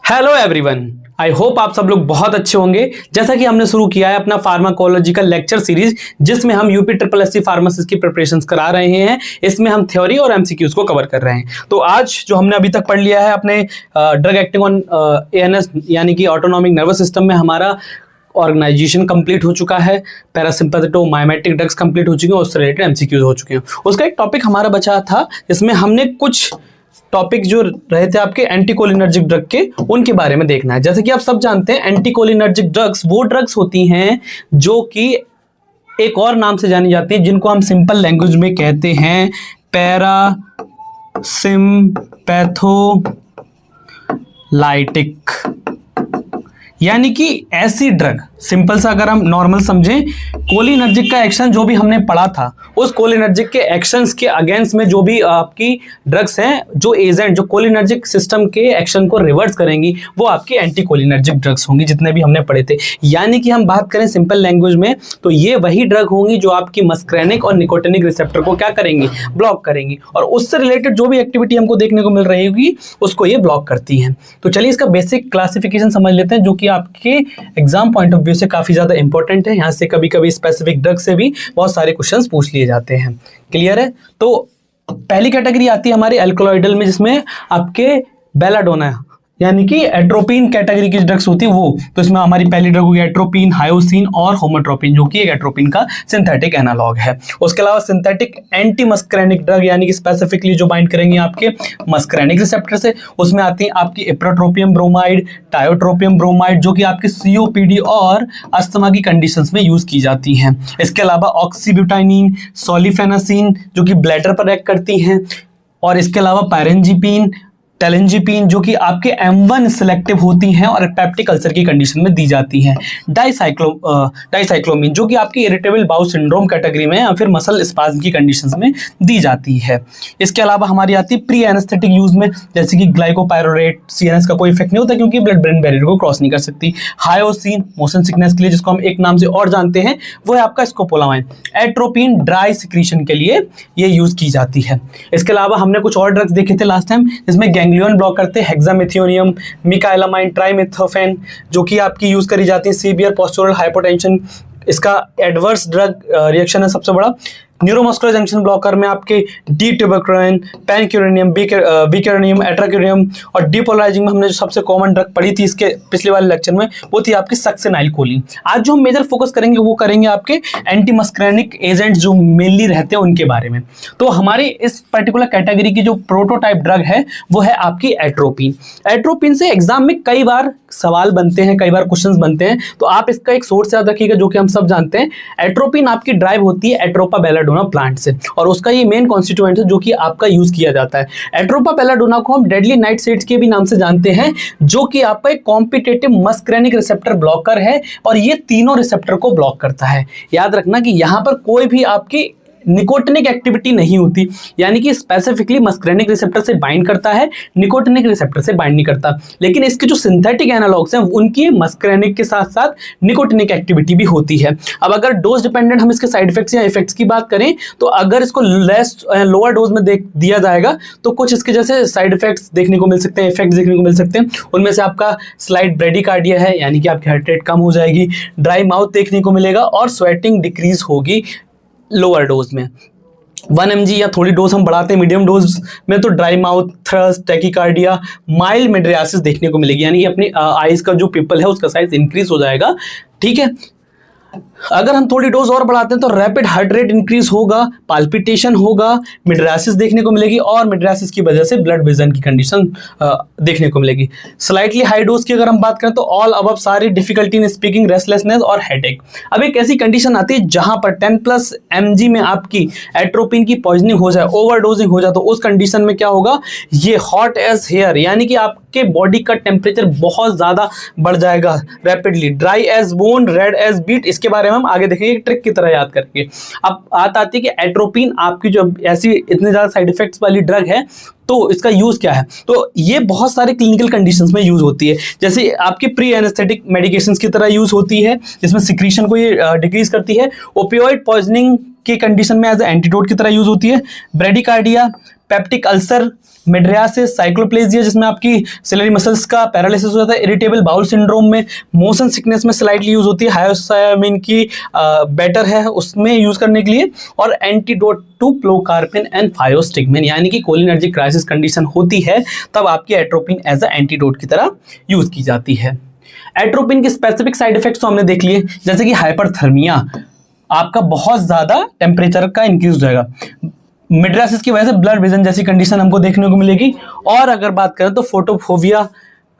Hello everyone, I hope आप सब लोग बहुत अच्छे होंगे। जैसा कि हमने शुरू किया है अपना फार्माकोलॉजिकल लेक्चर सीरीज, जिसमें हम यूपी ट्रिपल एससी फार्मासिस्ट की प्रिपरेशंस करा रहे हैं। इसमें हम थ्योरी और एमसीक्यूज को कवर कर रहे हैं। तो आज जो हमने अभी तक पढ़ लिया है अपने ड्रग एक्टिंग ऑन एएनएस यानी कि ऑटोनॉमिक नर्वस सिस्टम में हमारा ऑर्गेनाइजेशन कंप्लीट हो चुका है, पैरासिम्पैथेटोमाइमेटिक ड्रग्स कंप्लीट हो चुके हैं, उससे रिलेटेड एमसीक्यूज हो चुके हैं। उसका एक टॉपिक हमारा बचा था जिसमें हमने कुछ टॉपिक जो रहे थे आपके एंटीकोलिनर्जिक ड्रग के, उनके बारे में देखना है। जैसे कि आप सब जानते हैं एंटीकोलिनर्जिक ड्रग्स वो ड्रग्स होती हैं जो कि एक और नाम से जानी जाती हैं, जिनको हम सिंपल लैंग्वेज में कहते हैं पैरासिम्पैथोलाइटिक, यानी कि ऐसी ड्रग। सिंपल सा अगर हम नॉर्मल समझें, कोलिनर्जिक का एक्शन जो भी हमने पढ़ा था, उस कोलिनर्जिक के एक्शंस के अगेंस्ट में जो भी आपकी ड्रग्स हैं, जो एजेंट जो कोलिनर्जिक सिस्टम के एक्शन को रिवर्स करेंगी, वो आपकी एंटी कोलिनर्जिक ड्रग्स होंगी, जितने भी हमने पढ़े थे। यानी कि हम बात करें सिंपल लैंग्वेज में तो ये वही ड्रग होंगी जो आपकी मस्क्रेनिक और निकोटिनिक रिसेप्टर को क्या करेंगी, ब्लॉक करेंगी, और उससे रिलेटेड जो भी एक्टिविटी हमको देखने को मिल रही होगी उसको ये ब्लॉक करती हैं। तो चलिए इसका बेसिक क्लासिफिकेशन समझ लेते हैं, जो कि आपके एग्जाम पॉइंट ऑफ व्यू से काफी ज्यादा इंपॉर्टेंट है। यहाँ से कभी कभी स्पेसिफिक ड्रग से भी बहुत सारे क्वेश्चंस पूछ लिए जाते हैं। क्लियर है? तो पहली कैटेगरी आती है हमारी एल्कलॉइडल में, जिसमें आपके बेलाडोना यानी कि एट्रोपिन कैटेगरी की ड्रग्स होती है वो। तो इसमें हमारी पहली ड्रग होगी एट्रोपिन, हायोसिन और होमोट्रोपिन, जो कि एक एट्रोपिन का सिंथेटिक एनालॉग है। उसके अलावा सिंथेटिक एंटी मस्क्रेनिक ड्रग, यानी कि स्पेसिफिकली जो बाइंड करेंगे आपके मस्क्रेनिक रिसेप्टर से, उसमें आती है आपकी इप्रोट्रोपियम ब्रोमाइड, टायोट्रोपियम ब्रोमाइड, जो कि आपके सीओपीडी और अस्थमा की कंडीशंस में यूज की जाती हैं। इसके अलावा ऑक्सीब्यूटाइनिन, सोलिफेनासिन, जो कि ब्लैडर पर एक्ट करती हैं, और इसके अलावा पायरेंजिपिन, टेलेंजिपिन, जो कि आपके M1 सिलेक्टिव होती हैं और पेप्टिक अल्सर की कंडीशन में दी जाती हैं। डाइसाइक्लोमिन, जो कि आपकी इरिटेबल बाउल सिंड्रोम कैटेगरी में या फिर मसल स्पाज्म की कंडीशंस में दी जाती है। इसके अलावा हमारी आती है प्री एनेस्थेटिक यूज में, जैसे कि ग्लाइकोपायरोलेट, CNS का कोई इफेक्ट नहीं होता क्योंकि ब्लड ब्रेन बैरियर को क्रॉस नहीं कर सकती। हायोसिन मोशन सिकनेस के लिए, जिसको हम एक नाम से और जानते हैं, वो है आपका स्कोपोलामाइन। एट्रोपिन ड्राई सिक्रीशन के लिए ये यूज की जाती है। इसके अलावा हमने कुछ और ड्रग्स देखे थे लास्ट टाइम, जिसमें गैंग्लियन ब्लॉक करते हैं हेक्सामेथियोनियम, मिकाइलामाइन, ट्राइमेथोफेन, जो कि आपकी यूज करी जाती है सीवियर पोस्चुरल हाइपोटेंशन। इसका एडवर्स ड्रग रिएक्शन है सबसे बड़ा। न्यूरोमस्कुलर जंक्शन ब्लॉकर में आपके डी ट्यूबरक्लोइन, पैनक्यूरेनियम, बिक्यूरेनियम, एट्राक्यूरेनियम, और डीपोलराइजिंग में हमने जो सबसे कॉमन ड्रग पढ़ी थी इसके पिछले वाले लेक्चर में, वो थी आपकी सक्सेनाइलकोलिन। आज जो हम मेजर फोकस करेंगे वो करेंगे आपके एंटी मस्क्रेनिक एजेंट्स जो मेनली रहते हैं उनके बारे में। तो हमारे इस पर्टिकुलर कैटेगरी की जो प्रोटोटाइप ड्रग है वो है आपकी एट्रोपिन। एट्रोपिन से एग्जाम में कई बार सवाल बनते हैं, कई बार क्वेश्चंस बनते हैं, तो आप इसका एक सोर्स याद रखिएगा, जो कि हम सब जानते हैं। एट्रोपिन आपकी ड्राइव होती है एट्रोपा बेलाडोना प्लांट से, और उसका ये मेन कॉन्स्टिट्यूएंट है जो कि आपका यूज किया जाता है। एट्रोपा बेलाडोना को हम डेडली नाइटशेड्स के भी नाम से जानते हैं, जो कि आपका एक कॉम्पिटिटिव मस्क्रेनिक रिसेप्टर ब्लॉकर है, और ये तीनों रिसेप्टर को ब्लॉक करता है। याद रखना कि यहां पर कोई भी आपकी निकोटिनिक एक्टिविटी नहीं होती, यानी कि स्पेसिफिकली मस्क्रेनिक रिसेप्टर से बाइंड करता है, निकोटिनिक रिसेप्टर से बाइंड नहीं करता। लेकिन इसके जो सिंथेटिक एनालॉग्स हैं उनकी मस्क्रेनिक के साथ साथ निकोटिनिक एक्टिविटी भी होती है। अब अगर डोज डिपेंडेंट हम इसके साइड इफेक्ट्स या इफेक्ट्स की बात करें, तो अगर इसको लोअर डोज में दिया जाएगा तो कुछ इसके जैसे साइड इफेक्ट्स देखने को मिल सकते हैं, इफेक्ट्स देखने को मिल सकते हैं। उनमें से आपका स्लाइट ब्रेडिकार्डिया है, यानी कि आपकी हार्ट रेट कम हो जाएगी, ड्राई माउथ देखने को मिलेगा, और स्वेटिंग डिक्रीज होगी लोअर डोज में। 1 mg या थोड़ी डोज हम बढ़ाते हैं मीडियम डोज में, तो dry mouth, thrust, tachycardia, mild mydriasis देखने को मिलेगी, यानी कि अपनी आईज का जो पिपल है उसका साइज इंक्रीज हो जाएगा। ठीक है, अगर हम थोड़ी डोज और बढ़ाते हैं तो रैपिड हार्ट रेट इंक्रीज होगा, पाल्पिटेशन होगा, मिड्रियासिस देखने को मिलेगी, और मिड्रियासिस की वजह से ब्लड विजन की कंडीशन देखने को मिलेगी। स्लाइटली हाई डोज की अगर हम बात करें तो ऑल अबव सारी डिफिकल्टी इन स्पीकिंग, रेस्टलेसनेस और हेडेक। अब एक ऐसी कंडीशन आती है जहां पर 10+ mg में आपकी एट्रोपिन की पॉइजनिंग हो जाए, ओवरडोजिंग हो जाए, तो उस कंडीशन में क्या होगा, ये हॉट एज हेयर, यानी कि आपके बॉडी का टेम्परेचर बहुत ज्यादा बढ़ जाएगा rapidly, dry as bone, red as beet. इसके बारे में हम आगे देखेंगे, ट्रिक की तरह याद करके। अब बात आती है कि एट्रोपिन आपकी जो ऐसी इतने ज्यादा साइड इफेक्ट्स वाली ड्रग है, तो इसका यूज क्या है, तो ये बहुत सारे क्लिनिकल कंडीशंस में यूज होती है। जैसे आपकी प्री एनेस्थेटिक मेडिकेशंस की तरह यूज होती है, जिसमें सिक्रीशन को ये डिक्रीज करती है। ओपियोइड पॉइजनिंग की कंडीशन में एज एंटीडोट की तरह यूज होती है। Bradycardia, peptic ulcer, mydriasis, cycloplegia जिसमें आपकी सिलरी मसल्स का पैरालिसिस हो जाता है, इरिटेबल बाउल सिंड्रोम में, मोशन सिकनेस में स्लाइटली यूज होती है, हायोसायामिन की बेटर है उसमें यूज करने के लिए, और एंटीडोट टू प्लोकार्पिन एंड फायोस्टिगमिन, यानी कि कोलिनर्जिक क्राइसिस कंडीशन होती है तब आपकी एट्रोपिन एज अ एंटीडोट की तरह यूज की जाती है। एट्रोपिन के स्पेसिफिक साइड इफेक्ट्स तो हमने देख लिए, जैसे कि हाइपरथर्मिया, आपका बहुत ज्यादा टेम्परेचर का इंक्रीज हो जाएगा, मिड्रियासिस की वजह से ब्लड विजन जैसी कंडीशन हमको देखने को मिलेगी, और अगर बात करें तो फोटोफोबिया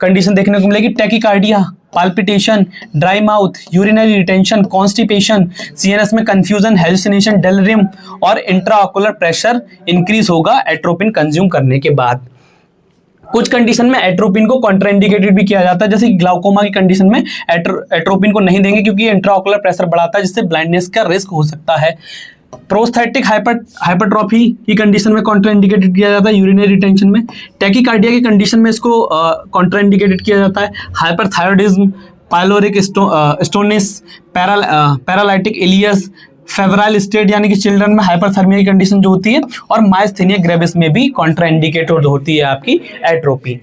कंडीशन देखने को मिलेगी, tachycardia, palpitation, dry mouth, urinary retention, constipation, CNS में कंफ्यूजन, हेलुसिनेशन, डेलिरियम और इंट्राऑकुलर प्रेशर इंक्रीज होगा एट्रोपिन कंज्यूम करने के बाद। कुछ कंडीशन में एट्रोपिन को कॉन्ट्राइंडिकेटेड भी किया जाता है, जैसे ग्लाउकोमा की कंडीशन में एट्रोपिन को नहीं देंगे क्योंकि इंट्राऑकुलर प्रेशर बढ़ाता है जिससे ब्लाइंडनेस का रिस्क हो सकता है। प्रोस्थेटिक हाइपरट्रॉफी की कंडीशन में कॉन्ट्राइंडिकेटेड किया जाता है यूरिनरी रिटेंशन में। टैकीकार्डिया की कंडीशन में इसको कॉन्ट्राइंडिकेटेड किया जाता है। Hyperthyroidism, pyloric stenosis, paralytic ileus, febrile state यानी कि चिल्ड्रन में हाइपरथर्मिया की कंडीशन जो होती है, और माइस्थेनिया ग्रेविस में भी कॉन्ट्राइंडिकेटेड होती है आपकी एट्रोपिन।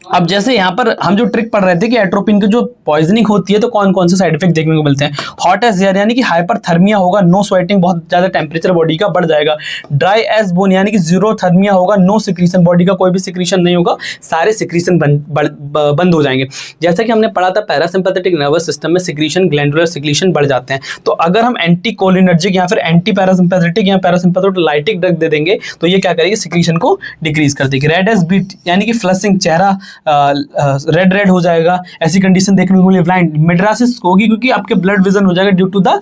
अब जैसे यहाँ पर हम जो ट्रिक पढ़ रहे थे कि एट्रोपिन की जो पॉइजनिंग होती है तो कौन कौन से साइड इफेक्ट देखने को मिलते हैं। हॉट एज एयर यानी कि हाइपरथर्मिया होगा, नो स्वेटिंग, बहुत ज्यादा टेम्परेचर बॉडी का बढ़ जाएगा। ड्राई एज बोन यानी कि जीरो थर्मिया होगा, नो सिक्रीशन, बॉडी का कोई भी सिक्रीशन नहीं होगा, सारे सिक्रीशन बंद हो जाएंगे। जैसा कि हमने पढ़ा था पैरासिम्पैथेटिक नर्वस सिस्टम में सिक्रीशन, ग्लैंडुलर सिक्रीशन बढ़ जाते हैं, तो अगर हम एंटी कोलिनर्जिक या फिर एंटी पैरासिम्पैथेटिक या पैरासिम्पैथोलाइटिक ड्रग दे देंगे तो ये क्या करेगी, सिक्रीशन को डिक्रीज कर देगी। रेड एज बीट यानी कि फ्लशिंग, चेहरा रेड हो जाएगा, ऐसी कंडीशन देखने को मिली। ब्लाइंड, मिड्रियासिस होगी क्योंकि आपके ब्लड विजन हो जाएगा ड्यू टू द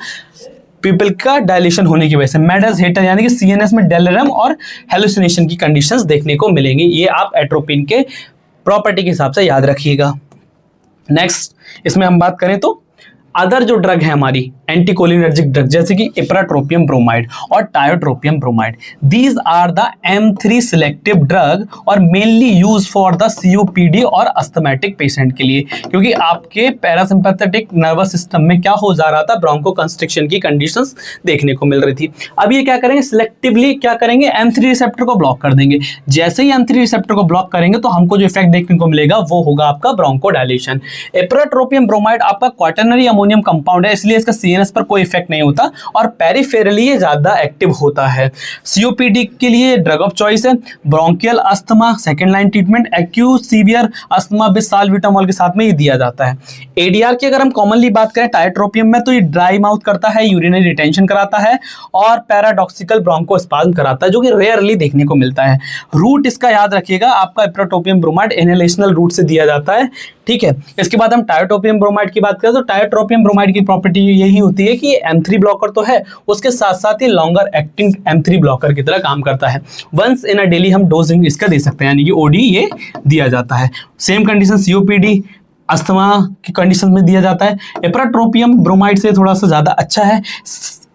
पीपल का डायलेशन होने की वजह से। मैड एज हेटर यानी कि सीएनएस में डेलिरियम और हेलुसिनेशन की कंडीशंस देखने को मिलेंगी। ये आप एट्रोपिन के प्रॉपर्टी के हिसाब से याद रखिएगा। नेक्स्ट इसमें हम बात करें तो अदर जो ड्रग है हमारी एंटीकोलिनर्जिक ड्रग, जैसे कि इप्राट्रोपियम ब्रोमाइड और tiotropium bromide, these are the M3 selective drug और mainly use for the COPD और अस्थमैटिक पेशेंट के लिए, क्योंकि आपके पैरासिम्पैथेटिक नर्वस सिस्टम में क्या हो जा रहा था, ब्रोंको कंस्ट्रिक्शन की कंडीशंस देखने को मिल रही थी। अब ये क्या करेंगे, सिलेक्टिवली क्या करेंगे, M3 रिसेप्टर को ब्लॉक कर देंगे। जैसे ही M3 रिसेप्टर को ब्लॉक करेंगे तो हमको जो इफेक्ट देखने को मिलेगा वो होगा आपका ब्रोंको डायलेशन। इप्राट्रोपियम ब्रोमाइड आपका क्वाटरनरी अमोनियम कंपाउंड है, इसलिए इसका सीएनएस पर कोई इफेक्ट नहीं होता और पेरिफेरली ये ज्यादा एक्टिव होता है। सीओपीडी के लिए ड्रग ऑफ चॉइस है। Bronchial asthma second line treatment, acute severe asthma with salbutamol के साथ में ये दिया जाता है। एडीआर की अगर हम कॉमनली बात करें टायोट्रोपियम में तो ये ड्राई माउथ करता है, यूरिनरी रिटेंशन कराता है और पैराडॉक्सिकल ब्रोंकोस्पाज्म कराता है, जो कि रेयरली देखने को मिलता है। रूट इसका याद रखिएगा, आपका इप्राट्रोपियम ब्रोमाइड इनहेलेशनल रूट से दिया जाता है, ठीक है। इसके बाद हम टायोट्रोपियम ब्रोमाइड की बात करें तो टायोट्रोपियम ब्रोमाइड की प्रॉपर्टी यही होती है कि M3 ब्लॉकर तो है, उसके साथ साथ ही लॉन्गर एक्टिंग M3 ब्लॉकर की तरह काम करता है। वंस इन अ डेली हम डोजिंग इसका दे सकते हैं, यानी कि OD ये दिया जाता है। सेम कंडीशन COPD अस्थमा की कंडीशन में दिया जाता है। इप्राट्रोपियम ब्रोमाइड से थोड़ा सा ज़्यादा अच्छा है।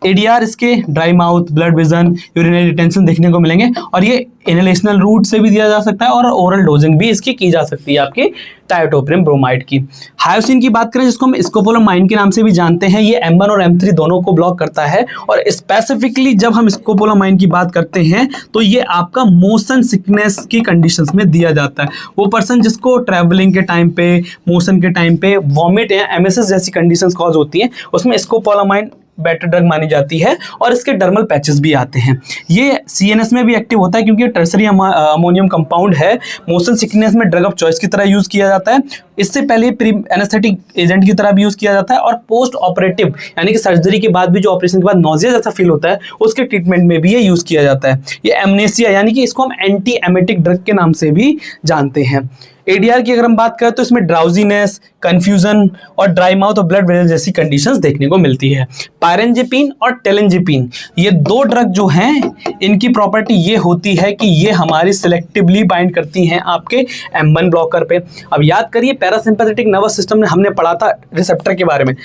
एडीआर इसके dry mouth, blood vision, urinary retention देखने को मिलेंगे और ये इनहेलेशनल रूट से भी दिया जा सकता है और ओरल डोजिंग भी इसकी की जा सकती है आपकी टायोट्रोपियम ब्रोमाइड की। हायोसिन की बात करें जिसको हम स्कोपोलामाइन के नाम से भी जानते हैं, ये M1 और M3 दोनों को ब्लॉक करता है और स्पेसिफिकली जब हम स्कोपोलामाइन की बात करते हैं तो ये आपका मोशन सिकनेस की कंडीशंस में दिया जाता है। वो पर्सन जिसको ट्रैवलिंग के टाइम पे, मोशन के टाइम पे वॉमिट या MSS जैसी कंडीशंस कॉज होती हैं, उसमें स्कोपोलामाइन बेटर ड्रग मानी जाती है और इसके डर्मल पैचेस भी आते हैं। ये सीएनएस में भी एक्टिव होता है क्योंकि टर्सरी अमोनियम कंपाउंड है। मोशन सिकनेस में ड्रग ऑफ चॉइस की तरह यूज किया जाता है। इससे पहले प्री एनेस्थेटिक एजेंट की तरह भी यूज किया जाता है और पोस्ट ऑपरेटिव यानी कि सर्जरी के बाद भी जो ऑपरेशन के बाद नोजिया जैसा फील होता है उसके ट्रीटमेंट में भी ये यूज किया जाता है। ये एमनेसिया यानी कि इसको हम एंटी एमेटिक ड्रग के नाम से भी जानते हैं। एडीआर की अगर हम बात करें तो इसमें ड्राउजीनेस, कंफ्यूजन और ड्राई माउथ और ब्लड वेजन जैसी कंडीशंस देखने को मिलती है। पायरेंजेपिन और टेलेंजेपिन ये दो ड्रग जो हैं इनकी प्रॉपर्टी ये होती है कि ये हमारी सिलेक्टिवली बाइंड करती हैं आपके M1 ब्लॉकर पे। अब याद करिए पैरासिम्पैथेटिक नर्वस सिस्टम में हमने पढ़ा था रिसेप्टर के बारे में,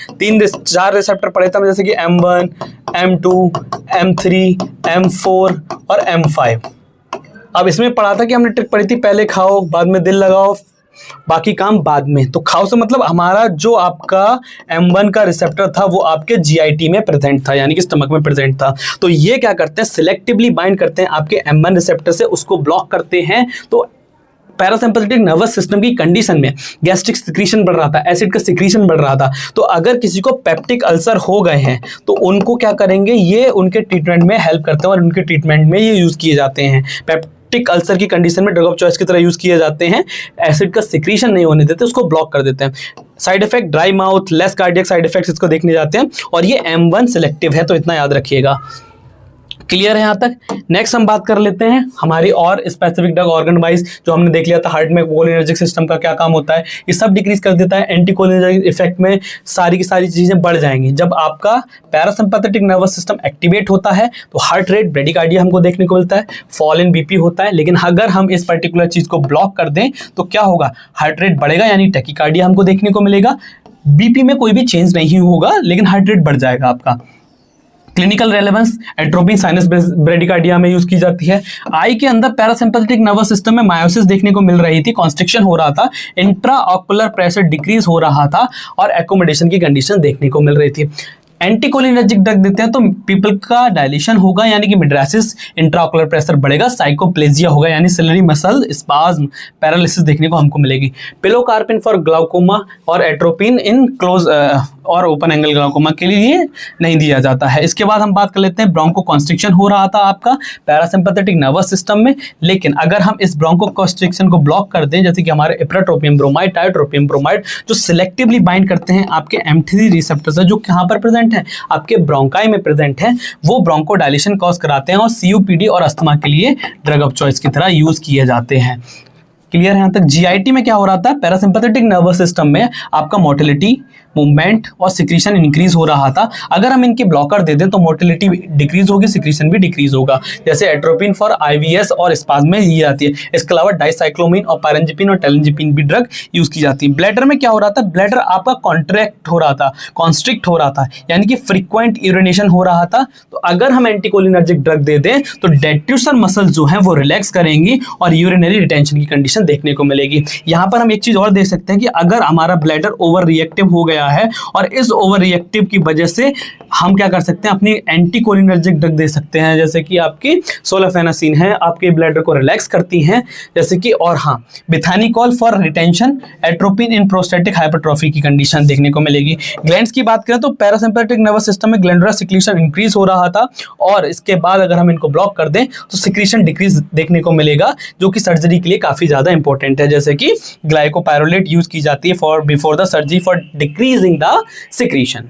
4 रिसेप्टर पढ़े थे जैसे कि M1, M2, M3, M4 और M5। अब इसमें पढ़ा था कि हमने ट्रिक पढ़ी थी, पहले खाओ बाद में दिल लगाओ, बाकी काम बाद में। तो खाओ से मतलब हमारा जो आपका M1 का रिसेप्टर था वो आपके GIT में प्रेजेंट था, यानी कि स्टमक में प्रेजेंट था। तो ये क्या करते हैं, सिलेक्टिवली बाइंड करते हैं आपके M1 रिसेप्टर से, उसको ब्लॉक करते हैं। तो पैरासिम्पैथेटिक नर्वस सिस्टम की कंडीशन में गैस्ट्रिक सिक्रीशन बढ़ रहा था, एसिड का सिक्रीशन बढ़ रहा था, तो अगर किसी को पेप्टिक अल्सर हो गए हैं तो उनको क्या करेंगे, ये उनके ट्रीटमेंट में हेल्प करते हैं और उनके ट्रीटमेंट में ये यूज़ किए जाते हैं। पेप्टिक अल्सर की कंडीशन में ड्रग ऑफ चॉइस की तरह यूज़ किए जाते हैं। एसिड का सिक्रीशन नहीं होने देते, उसको ब्लॉक कर देते हैं। Side effect dry mouth, less cardiac side effects इसको देखने जाते हैं, और ये M1 सिलेक्टिव है, तो इतना याद रखिएगा। क्लियर है यहाँ तक। नेक्स्ट हम बात कर लेते हैं हमारी और स्पेसिफिक ड्रग ऑर्गन वाइज, जो हमने देख लिया था हार्ट में कोलिनर्जिक सिस्टम का क्या काम होता है, ये सब डिक्रीज कर देता है। एंटी कोलिनर्जिक इफेक्ट में सारी की सारी चीजें बढ़ जाएंगी। जब आपका पैरासिम्पैथेटिक नर्वस सिस्टम एक्टिवेट होता है तो हार्ट रेट, ब्रेडिकार्डिया हमको देखने को मिलता है, फॉल इन BP होता है। लेकिन अगर हम इस पर्टिकुलर चीज को ब्लॉक कर दें तो क्या होगा, हार्ट रेट बढ़ेगा, यानी टैकीकार्डिया हमको देखने को मिलेगा। BP में कोई भी चेंज नहीं होगा, लेकिन हार्ट रेट बढ़ जाएगा आपका। Clinical relevance, atropine sinus bradycardia में यूज की जाती है। आई के अंदर पैरासिम्पैथेटिक नर्वस सिस्टम में मायोसिस देखने को मिल रही थी, कॉन्स्ट्रिक्शन हो रहा था, इंट्राऑकुलर प्रेशर डिक्रीज हो रहा था और एकोमोडेशन की कंडीशन देखने को मिल रही थी। एंटीकोलिनर्जिक ड्रग देते हैं तो पीपल का डायलेशन होगा, यानी कि मिड्रासिस, इंट्राऑकुलर प्रेशर बढ़ेगा, साइकोप्लेजिया होगा, यानी सिलरी मसल स्पाज्म, पैरालिसिस देखने को हमको मिलेगी। पिलोकार्पिन फॉर ग्लाउकोमा और एट्रोपिन इन क्लोज और ओपन एंगल ग्लाउकोमा के लिए नहीं दिया जाता है। इसके बाद हम बात कर लेते हैं, ब्रोंको कॉन्स्ट्रिक्शन हो रहा था आपका पैरासिम्पैथेटिक नर्वस सिस्टम में, लेकिन अगर हम इस ब्रोंको कॉन्स्ट्रिक्शन को ब्लॉक कर दें, जैसे कि हमारे इप्राट्रोपियम ब्रोमाइड, टायोट्रोपियम ब्रोमाइड, जो सिलेक्टिवली बाइंड करते हैं आपके M3 रिसेप्टर से, जो कहाँ पर प्रेजेंट है, आपके ब्रोंकाई में प्रेजेंट है, वो ब्रोंको डायलेशन कॉज कराते हैं और COPD और अस्थमा के लिए ड्रग ऑफ चॉइस की तरह यूज किए जाते हैं। क्लियर है यहाँ तक। GIT में क्या हो रहा था, पैरासिम्पैथेटिक नर्वस सिस्टम में आपका मोटिलिटी, मूवमेंट और सिक्रीशन इंक्रीज हो रहा था। अगर हम इनके ब्लॉकर दे दें तो मोटिलिटी डिक्रीज होगी, सिक्रीशन भी डिक्रीज होगा, जैसे एट्रोपिन फॉर IVS और स्पाज्म में ये आती है। इसके अलावा डाइसाइक्लोमिन और पायरेंजिपिन और टेलेंजिपिन भी ड्रग यूज की जाती है। ब्लैडर में क्या हो रहा था, ब्लैडर आपका कॉन्ट्रैक्ट हो रहा था, कॉन्स्ट्रिक्ट हो रहा था, यानी कि फ्रीक्वेंट यूरिनेशन हो रहा था। तो अगर हम एंटीकोलिनर्जिक ड्रग दे दें तो डेट्यूसर मसल्स जो हैं वो रिलैक्स करेंगी और यूरिनरी रिटेंशन की कंडीशन देखने को मिलेगी। यहाँ पर हम एक चीज और देख सकते हैं कि अगर हमारा ब्लैडर ओवर रिएक्टिव हो गया है और इस ओवर रिएक्टिव की वजह से हम क्या कर सकते हैं, अपनी एंटीकोलिनर्जिक ड्रग दे सकते हैं, जैसे कि आपकी सोलाफेनासिन है, आपके ब्लैडर को रिलैक्स करती हैं, जैसे कि, और हाँ, bethanechol for retention, atropine in prostatic hypertrophy की कंडीशन देखने को मिलेगी। ग्लैंड्स की बात करें तो पैरासिम्पैथेटिक नर्वस सिस्टम में ग्लैंडुलर सिक्रीशन इंक्रीज हो रहा था, और इसके बाद अगर हम इनको ब्लॉक कर दें तो सिक्रीशन डिक्रीज देखने को मिलेगा, जो कि सर्जरी के लिए काफी ज्यादा इंपॉर्टेंट है, जैसे कि ग्लाइकोपायरोलेट यूज की जाती है for before the surgery for decreasing the secretion.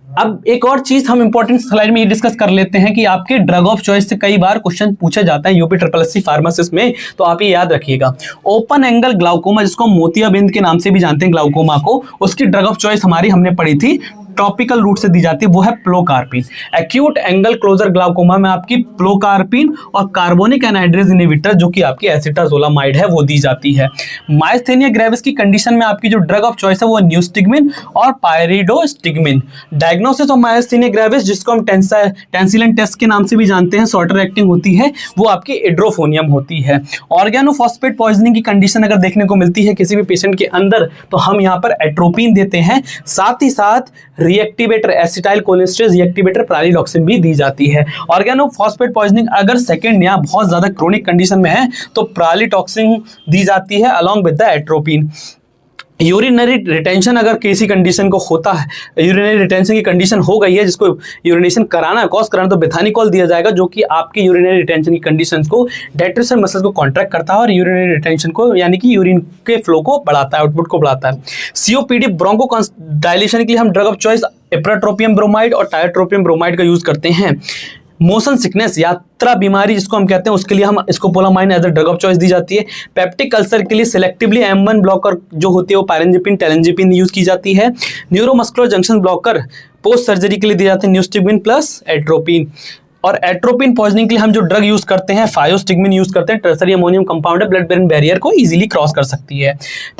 अब एक और चीज हम इंपॉर्टेंट स्लाइड में ये डिस्कस कर लेते हैं कि आपके ड्रग ऑफ चॉइस से कई बार क्वेश्चन पूछा जाता है UP SSC फार्मासिस्ट में, तो आप ये याद रखिएगा। ओपन एंगल ग्लाउकोमा, जिसको मोतियाबिंद के नाम से भी जानते हैं ग्लाउकोमा को, उसकी ड्रग ऑफ चॉइस हमारी हमने पढ़ी थी, टॉपिकल रूट से दी जाती है, वो है प्लोकार्पिन। एक्यूट एंगल क्लोजर ग्लाउकोमा में आपकी प्लोकार्पिन और कार्बोनिक एनहाइड्रेज इनहिबिटर, जो कि आपकी एसिटाजोलामाइड है, वो दी जाती है। मायस्थेनिया ग्रेविस की कंडीशन में आपकी जो ड्रग ऑफ चॉइस है वो न्यूस्टिगमिन और पायरिडोस्टिगमिन। डायग्नोसिस ऑफ मायस्थेनिया ग्रेविस, जिसको हम टेंसिलन टेस्ट के नाम से भी जानते हैं, शॉर्टर एक्टिंग होती है, वो आपकी एड्रोफोनियम होती है। ऑर्गेनोफॉस्फेट पॉइजनिंग की कंडीशन अगर देखने को मिलती है किसी भी पेशेंट के अंदर, तो हम यहाँ पर एट्रोपिन देते हैं, साथ ही साथ रिएक्टिवेटर एसिटाइल कोलिनेस्टरेज रिएक्टिवेटर प्रालिडॉक्सिन भी दी जाती है। ऑर्गेनोफॉस्फेट पॉइजनिंग अगर सेकंड या बहुत ज्यादा क्रोनिक कंडीशन में है तो प्रालिटॉक्सिन दी जाती है along with the atropine. Urinary retention अगर किसी कंडीशन को होता है, यूरिनरी रिटेंशन की कंडीशन हो गई है, जिसको यूरिनेशन कराना है, कॉज कराना, तो बेथानिकॉल दिया जाएगा, जो कि आपकी यूरिनरी रिटेंशन की कंडीशंस को, डेट्यूसर मसल्स को कॉन्ट्रैक्ट करता है और यूरिनरी रिटेंशन को, यानी कि यूरिन के फ्लो को बढ़ाता है, आउटपुट को बढ़ाता है। COPD ब्रोंको डायलेशन के लिए हम drug of choice ipratropium bromide और टायोट्रोपियम ब्रोमाइड का यूज करते हैं। मोशन सिकनेस, यात्रा बीमारी जिसको हम कहते हैं, उसके लिए हम scopolamine as a drug of choice दी जाती है। पेप्टिक अल्सर के लिए सिलेक्टिवली M1 ब्लॉकर जो होती है वो पायरेंजिपिन, टेलेंजिपिन यूज की जाती है। Neuromuscular junction blocker post surgery के लिए दिए जाते हैं न्यूस्टिगमिन प्लस एट्रोपिन। और एट्रोपिन पॉइजनिंग के लिए हम जो ड्रग यूज करते हैं फायोस्टिगमिन यूज करते हैं, टर्सरी अमोनियम कंपाउंड है, ब्लड ब्रेन बैरियर को इजीली क्रॉस कर सकती है।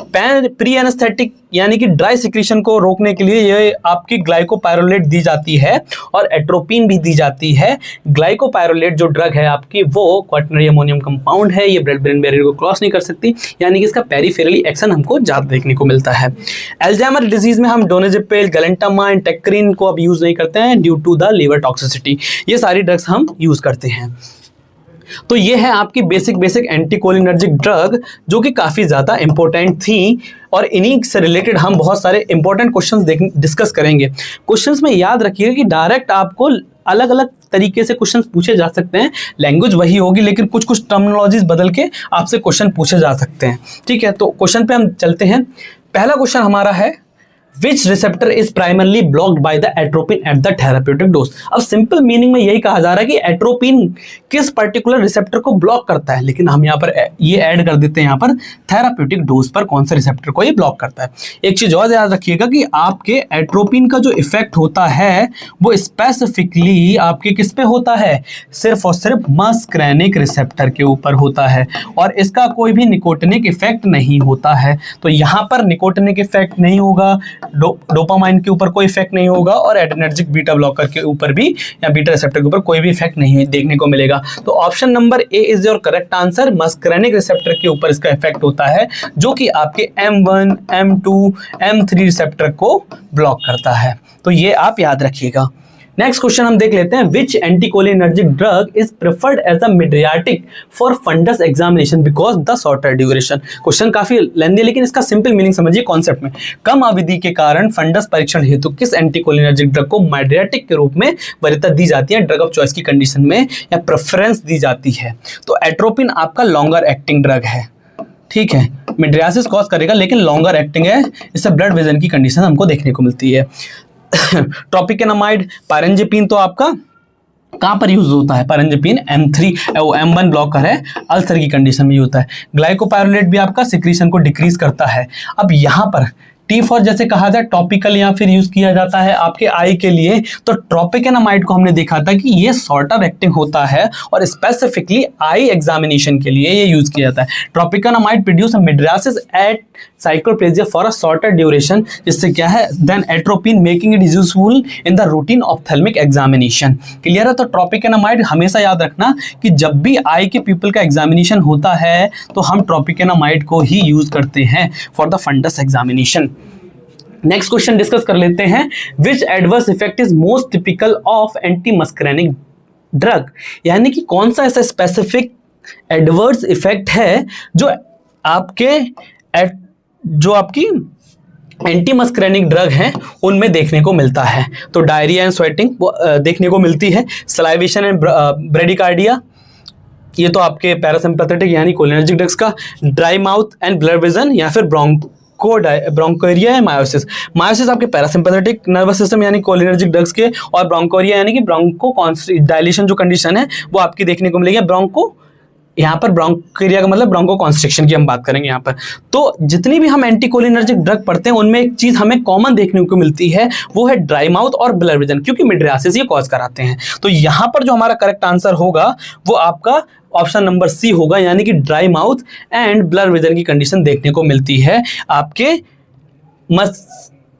प्री एनेस्थेटिक यानी कि ड्राई सिक्रीशन को रोकने के लिए ये आपकी ग्लाइकोपाइरोलेट दी जाती है और एट्रोपिन भी दी जाती है। ग्लाइकोपाइरोलेट जो ड्रग है आपकी वो क्वाटरनरी अमोनियम कंपाउंड है, ये ब्लड ब्रेन बैरियर को क्रॉस नहीं कर सकती, यानी कि इसका पेरिफेरली एक्शन हमको ज़्यादा देखने को मिलता है। अल्जाइमर डिजीज में हम डोनाजेपिल, गैलेंटामाइन, टेक्रीन को अब यूज़ नहीं करते हैं due to the liver toxicity. ये सारी ड्रग्स हम यूज़ करते हैं। तो ये है आपकी बेसिक एंटीकोलिनर्जिक ड्रग जो कि काफ़ी ज़्यादा इंपॉर्टेंट थी और इन्हीं से रिलेटेड हम बहुत सारे इंपॉर्टेंट क्वेश्चंस डिस्कस करेंगे। क्वेश्चंस में याद रखिएगा कि डायरेक्ट आपको अलग अलग तरीके से क्वेश्चंस पूछे जा सकते हैं, लैंग्वेज वही होगी लेकिन कुछ कुछ टर्मिनोलॉजीज बदल के आपसे क्वेश्चन पूछे जा सकते हैं। ठीक है, तो क्वेश्चन पे हम चलते हैं। पहला क्वेश्चन हमारा है which receptor is primarily blocked by the atropine at the therapeutic dose. अब सिंपल मीनिंग में यही कहा जा रहा है कि एट्रोपिन किस पर्टिकुलर रिसेप्टर को ब्लॉक करता है, लेकिन हम यहाँ पर ये ऐड कर देते हैं यहाँ पर थेराप्यूटिक डोज पर कौन सा रिसेप्टर को ये ब्लॉक करता है। एक चीज और याद रखिएगा कि आपके एट्रोपिन का जो इफेक्ट होता है वो स्पेसिफिकली आपके किस पे होता है, सिर्फ और सिर्फ मस्करेनिक रिसेप्टर के ऊपर होता है और इसका कोई भी निकोटिनिक इफेक्ट नहीं होता है। तो यहाँ पर निकोटिनिक इफेक्ट नहीं होगा, डोपामाइन के ऊपर कोई इफेक्ट नहीं होगा और एड्रेनर्जिक बीटा ब्लॉकर के ऊपर भी या बीटा रिसेप्टर के ऊपर कोई भी इफेक्ट नहीं देखने को मिलेगा। तो option number A is your correct answer. Muscarinic receptor के ऊपर इसका इफेक्ट होता है जो कि आपके M1, M2, M3 रिसेप्टर को ब्लॉक करता है। तो ये आप याद रखिएगा। नेक्स्ट क्वेश्चन हम देख लेते हैं which anticholinergic drug is preferred as a mydriatic for fundus examination because the shorter duration. Question काफी लेंदी है लेकिन इसका सिंपल मीनिंग समझिए कॉन्सेप्ट में। कम अवधि के कारण फंडस परीक्षण हेतु किस एंटीकोलिनर्जिक ड्रग को मिड्रियाटिक के रूप में वरीयता दी जाती है ड्रग ऑफ चॉइस की कंडीशन में या प्रेफरेंस दी जाती है। तो एट्रोपिन आपका लॉन्गर एक्टिंग ड्रग है, ठीक है, मिड्रियासिस कॉज करेगा लेकिन लॉन्गर एक्टिंग है, इससे ब्लड विजन की कंडीशन हमको देखने को मिलती है। ट्रोपिकेनामाइड, पायरेंजेपिन तो आपका कहाँ पर यूज होता है, पायरेंजेपिन M1 ब्लॉकर है, अल्सर की कंडीशन में होता है। ग्लाइकोपाइरोलेट भी आपका सिक्रीशन को डिक्रीज करता है। अब यहाँ पर T4 जैसे कहा जाए टॉपिकल या फिर यूज किया जाता है आपके आई के लिए, तो ट्रोपिकेनामाइड को हमने देखा था कि ये शॉर्टर एक्टिंग होता है और स्पेसिफिकली आई एग्जामिनेशन के लिए ये यूज किया जाता है। Tropicamide produce mydriasis at cycloplegia for a shorter duration, जिससे क्या है then atropine making it useful in the routine ophthalmic examination. Clear है। तो ट्रोपिकेनामाइड हमेशा याद रखना कि जब भी आई के पीपल का एग्जामिनेशन होता है तो हम ट्रोपिकेनामाइड को ही यूज करते हैं for the fundus examination. Next question discuss कर लेते हैं which adverse effect is most typical of anti muscarinic drug, यानी कि कौन सा ऐसा स्पेसिफिक एडवर्स इफेक्ट है जो आपकी एंटी मस्करेनिक ड्रग हैं उनमें देखने को मिलता है। तो डायरिया एंड स्वेटिंग देखने को मिलती है, सलाइवेशन एंड ब्रेडिकार्डिया ये तो आपके पैरासिम्पैथेटिक यानी कोलिनर्जिक ड्रग्स का, dry mouth and blur vision या फिर ब्रोंकोरिया है मायोसिस आपके पैरासिम्पैथेटिक नर्वस सिस्टम यानी कोलिनर्जिक ड्रग्स के, और ब्रोंकोरिया यानी कि ब्रोंको डायलेशन जो कंडीशन है वो आपकी देखने को मिलेगी। ब्रोंको यहाँ पर ब्रोंकोरिया का मतलब ब्रोंको कॉन्स्ट्रिक्शन की हम बात करेंगे यहाँ पर। तो जितनी भी हम एंटीकोलिनर्जिक ड्रग पढ़ते हैं उनमें एक चीज हमें कॉमन देखने को मिलती है वो है ड्राई माउथ और ब्लर विजन, क्योंकि मिड्रियासिस ये कॉज कराते हैं। तो यहाँ पर जो हमारा करेक्ट आंसर होगा वो आपका ऑप्शन नंबर सी होगा, यानी कि dry mouth and blur vision की कंडीशन देखने को मिलती है आपके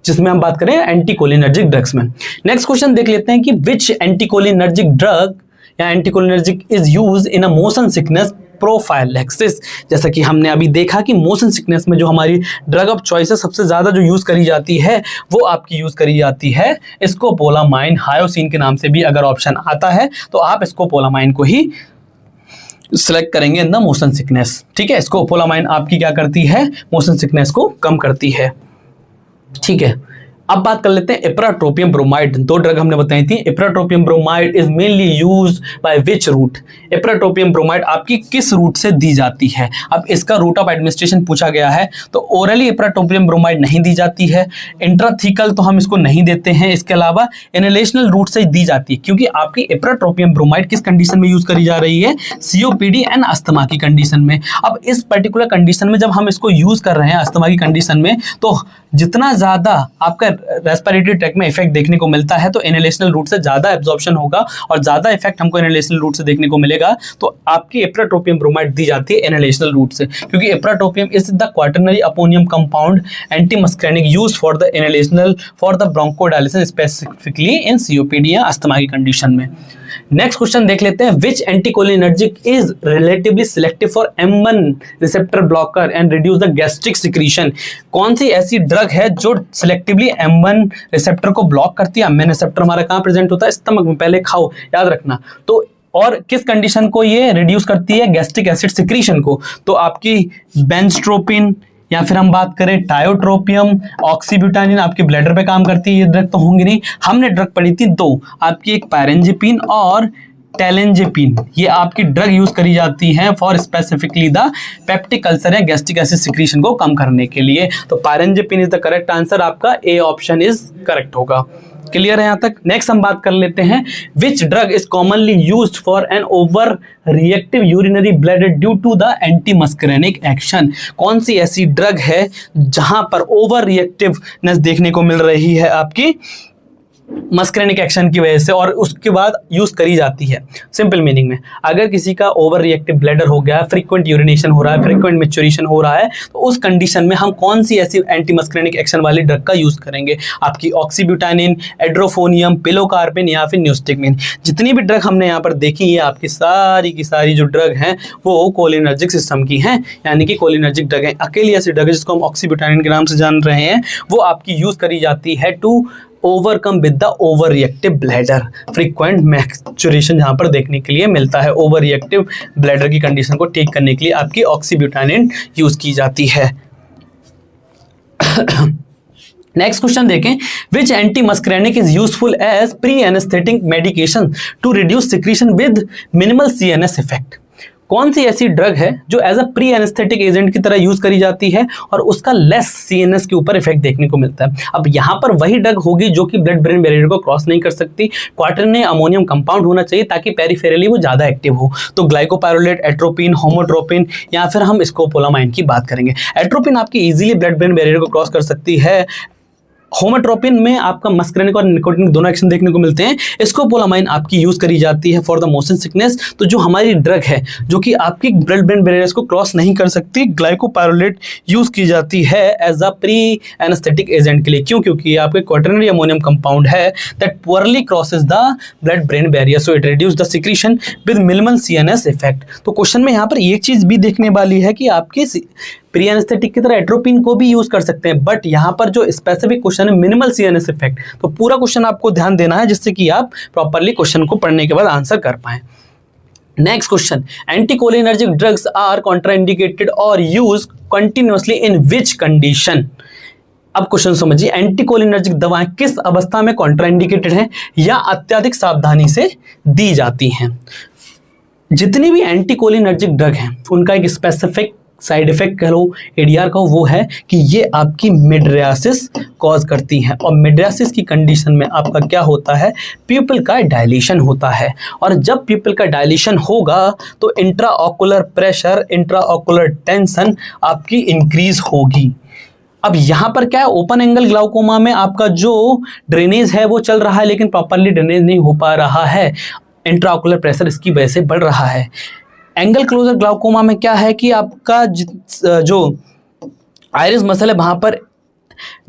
जिसमें हम बात करें एंटीकोलिनर्जिक ड्रग्स में। नेक्स्ट क्वेश्चन देख लेते हैं कि विच एंटीकोलिनर्जिक ड्रग या anticholinergic is use in a motion sickness prophylaxis. जैसा कि हमने अभी देखा कि मोशन सिकनेस में जो हमारी ड्रग ऑफ चॉइस है सबसे ज्यादा जो यूज करी जाती है वो आपकी यूज करी जाती है स्कोपोलामाइन हायोसिन के नाम से भी अगर ऑप्शन आता है तो आप स्कोपोलामाइन को ही सिलेक्ट करेंगे इन द मोशन सिकनेस। ठीक है, स्कोपोलामाइन आपकी क्या करती है, मोशन सिकनेस को कम करती है। ठीक है, अब बात कर लेते हैं इप्राट्रोपियम ब्रोमाइड। दो ड्रग हमने बताई थी। Ipratropium bromide is mainly used by which route. Ipratropium bromide आपकी किस रूट से दी जाती है। अब इसका रूट ऑफ एडमिनिस्ट्रेशन पूछा गया है तो ओरली इप्राट्रोपियम ब्रोमाइड नहीं दी जाती है, इंट्राथीकल तो हम इसको नहीं देते हैं, इसके अलावा इनहेलेशनल रूट से दी जाती है, क्योंकि आपकी इप्राट्रोपियम ब्रोमाइड किस कंडीशन में यूज करी जा रही है, COPD एंड अस्थमा की कंडीशन में। अब इस पर्टिकुलर कंडीशन में जब हम इसको यूज कर रहे हैं अस्थमा की कंडीशन में, तो जितना ज्यादा आपका रेस्पिरेटरी ट्रैक्ट में इफेक्ट देखने को मिलता है, तो इनहेलेशनल रूट से ज़्यादा एब्जॉर्प्शन होगा और ज़्यादा इफेक्ट हमको इनहेलेशनल रूट से देखने को मिलेगा। तो आपकी इप्राट्रोपियम ब्रोमाइड दी जाती है इनहेलेशनल रूट से, क्योंकि ipratropium is the quaternary ammonium compound antimuscarinic use for the inhalational for the bronchodilation specifically in COPD या अस्थमा की कंडीशन में। नेक्स्ट क्वेश्चन देख लेते हैं, which anticholinergic is relatively selective for M1 receptor blocker and reduce the gastric secretion. कौन सी ऐसी drug है जो सिलेक्टिवली M1 रिसेप्टर को ब्लॉक करती है? M1 रिसेप्टर हमारा कहाँ प्रेजेंट होता है? स्टमक में, पहले खाओ, याद रखना। तो और किस कंडीशन को ये रिड्यूस करती है? गैस्ट्रिक एसिड सिक्रीशन को। तो आपकी बेंजट्रोपिन या फिर हम बात करें टायोट्रोपियम, ऑक्सीब्यूटानिन आपके ब्लैडर पे काम करती है, ये ड्रग तो होंगी नहीं। हमने ड्रग पढ़ी थी दो, आपकी एक पायरेंजेपिन और टेलेंजेपिन, ये आपकी ड्रग यूज करी जाती हैं for specifically the peptic ulcer या गैस्ट्रिक एसिड सिक्रीशन को कम करने के लिए। तो pirenzepine is the correct answer, आपका ए ऑप्शन इज करेक्ट होगा। क्लियर है यहाँ तक? नेक्स्ट हम बात कर लेते हैं, which drug is commonly used for an over reactive urinary bladder due to the anti muscarinic action. कौन सी ऐसी ड्रग है जहां पर ओवर रिएक्टिवनेस देखने को मिल रही है आपकी मस्करेनिक एक्शन की वजह से और उसके बाद यूज करी जाती है? सिंपल मीनिंग में, अगर किसी का ओवर रिएक्टिव ब्लैडर हो गया, फ्रीक्वेंट यूरिनेशन हो रहा है, फ्रीक्वेंट मैच्योरेशन हो रहा है, तो उस कंडीशन में हम कौन सी ऐसी एंटी मस्करेनिक एक्शन वाली ड्रग का यूज करेंगे? आपकी ऑक्सीब्यूटानिन, एड्रोफोनियम, पिलोकार्पिन या फिर न्यूस्टिकमिन। जितनी भी ड्रग हमने यहाँ पर देखी है, आपकी सारी की सारी जो ड्रग हैं वो कोलिनर्जिक सिस्टम की हैं, यानी कि कोलिनर्जिक ड्रग है। अकेली ऐसी ड्रग है जिसको हम ऑक्सीब्यूटानिन के नाम से जान रहे हैं, वो आपकी यूज करी जाती है to overcome with the over reactive bladder. Frequent micturition जहां पर देखने के लिए मिलता है, ओवर रिएक्टिव ब्लैडर की कंडीशन को ठीक करने के लिए आपकी ऑक्सीब्यूटानिन यूज की जाती है। नेक्स्ट क्वेश्चन देखें, which anti muscarinic is useful as pre anaesthetic medication to reduce secretion with minimal CNS effect. कौन सी ऐसी ड्रग है जो as a pre anaesthetic agent की तरह यूज करी जाती है और उसका लेस CNS के ऊपर इफेक्ट देखने को मिलता है? अब यहाँ पर वही ड्रग होगी जो कि ब्लड ब्रेन बैरियर को क्रॉस नहीं कर सकती, क्वाटरनरी अमोनियम कंपाउंड होना चाहिए ताकि पेरिफेरली वो ज़्यादा एक्टिव हो। तो ग्लाइकोपाइरोलेट, एट्रोपिन, होमोट्रोपिन या फिर हम स्कोपोलामाइन की बात करेंगे। एट्रोपिन आपकी इजीली ब्लड ब्रेन बैरियर को क्रॉस कर सकती है। होमोट्रोपिन में आपका मस्करेनिक और निकोटिनिक दोनों एक्शन देखने को मिलते हैं। स्कोपोलामाइन आपकी यूज करी जाती है फॉर द मोशन सिकनेस। तो जो हमारी ड्रग है जो कि आपकी ब्लड ब्रेन बैरियर्स को क्रॉस नहीं कर सकती, ग्लाइकोपाइरोलेट यूज की जाती है as a pre anaesthetic agent के लिए। क्यों? क्योंकि ये आपके क्वाटरनरी अमोनियम कंपाउंड है that poorly crosses the blood brain barrier, so it reduce the secretion with minimal CNS effect. तो क्वेश्चन में यहाँ पर एक चीज भी देखने वाली है कि आपकी प्री एनेस्थेटिक की तरह एट्रोपिन को भी यूज कर सकते हैं, बट यहाँ पर जो स्पेसिफिक क्वेश्चन है मिनिमल CNS इफेक्ट, तो पूरा क्वेश्चन आपको ध्यान देना है जिससे कि आप प्रॉपरली क्वेश्चन को पढ़ने के बाद आंसर कर पाएं। Next question, anticholinergic drugs are contraindicated और use continuously in which condition. अब क्वेश्चन समझिए, एंटीकोलिनर्जिक दवाएं किस अवस्था में कॉन्ट्राइंडिकेटेड हैं या अत्यधिक सावधानी से दी जाती हैं? जितनी भी एंटीकोलिनर्जिक ड्रग हैं उनका एक स्पेसिफिक साइड इफेक्ट कह लो, ADR का, वो है कि ये आपकी मिड्रियासिस कॉज करती हैं। और मिड्रियासिस की कंडीशन में आपका क्या होता है? पीपल का डायलेशन होता है, और जब पीपल का डायलेशन होगा तो इंट्राऑकुलर प्रेशर, इंट्राऑकुलर टेंशन आपकी इंक्रीज होगी। अब यहाँ पर क्या है, ओपन एंगल ग्लाउकोमा में आपका जो ड्रेनेज है वो चल रहा है लेकिन प्रॉपरली ड्रेनेज नहीं हो पा रहा है, इंट्राऑकुलर प्रेशर इसकी वजह से बढ़ रहा है। एंगल क्लोजर ग्लाउकोमा में क्या है कि आपका जो आइरिस मसल है वहाँ पर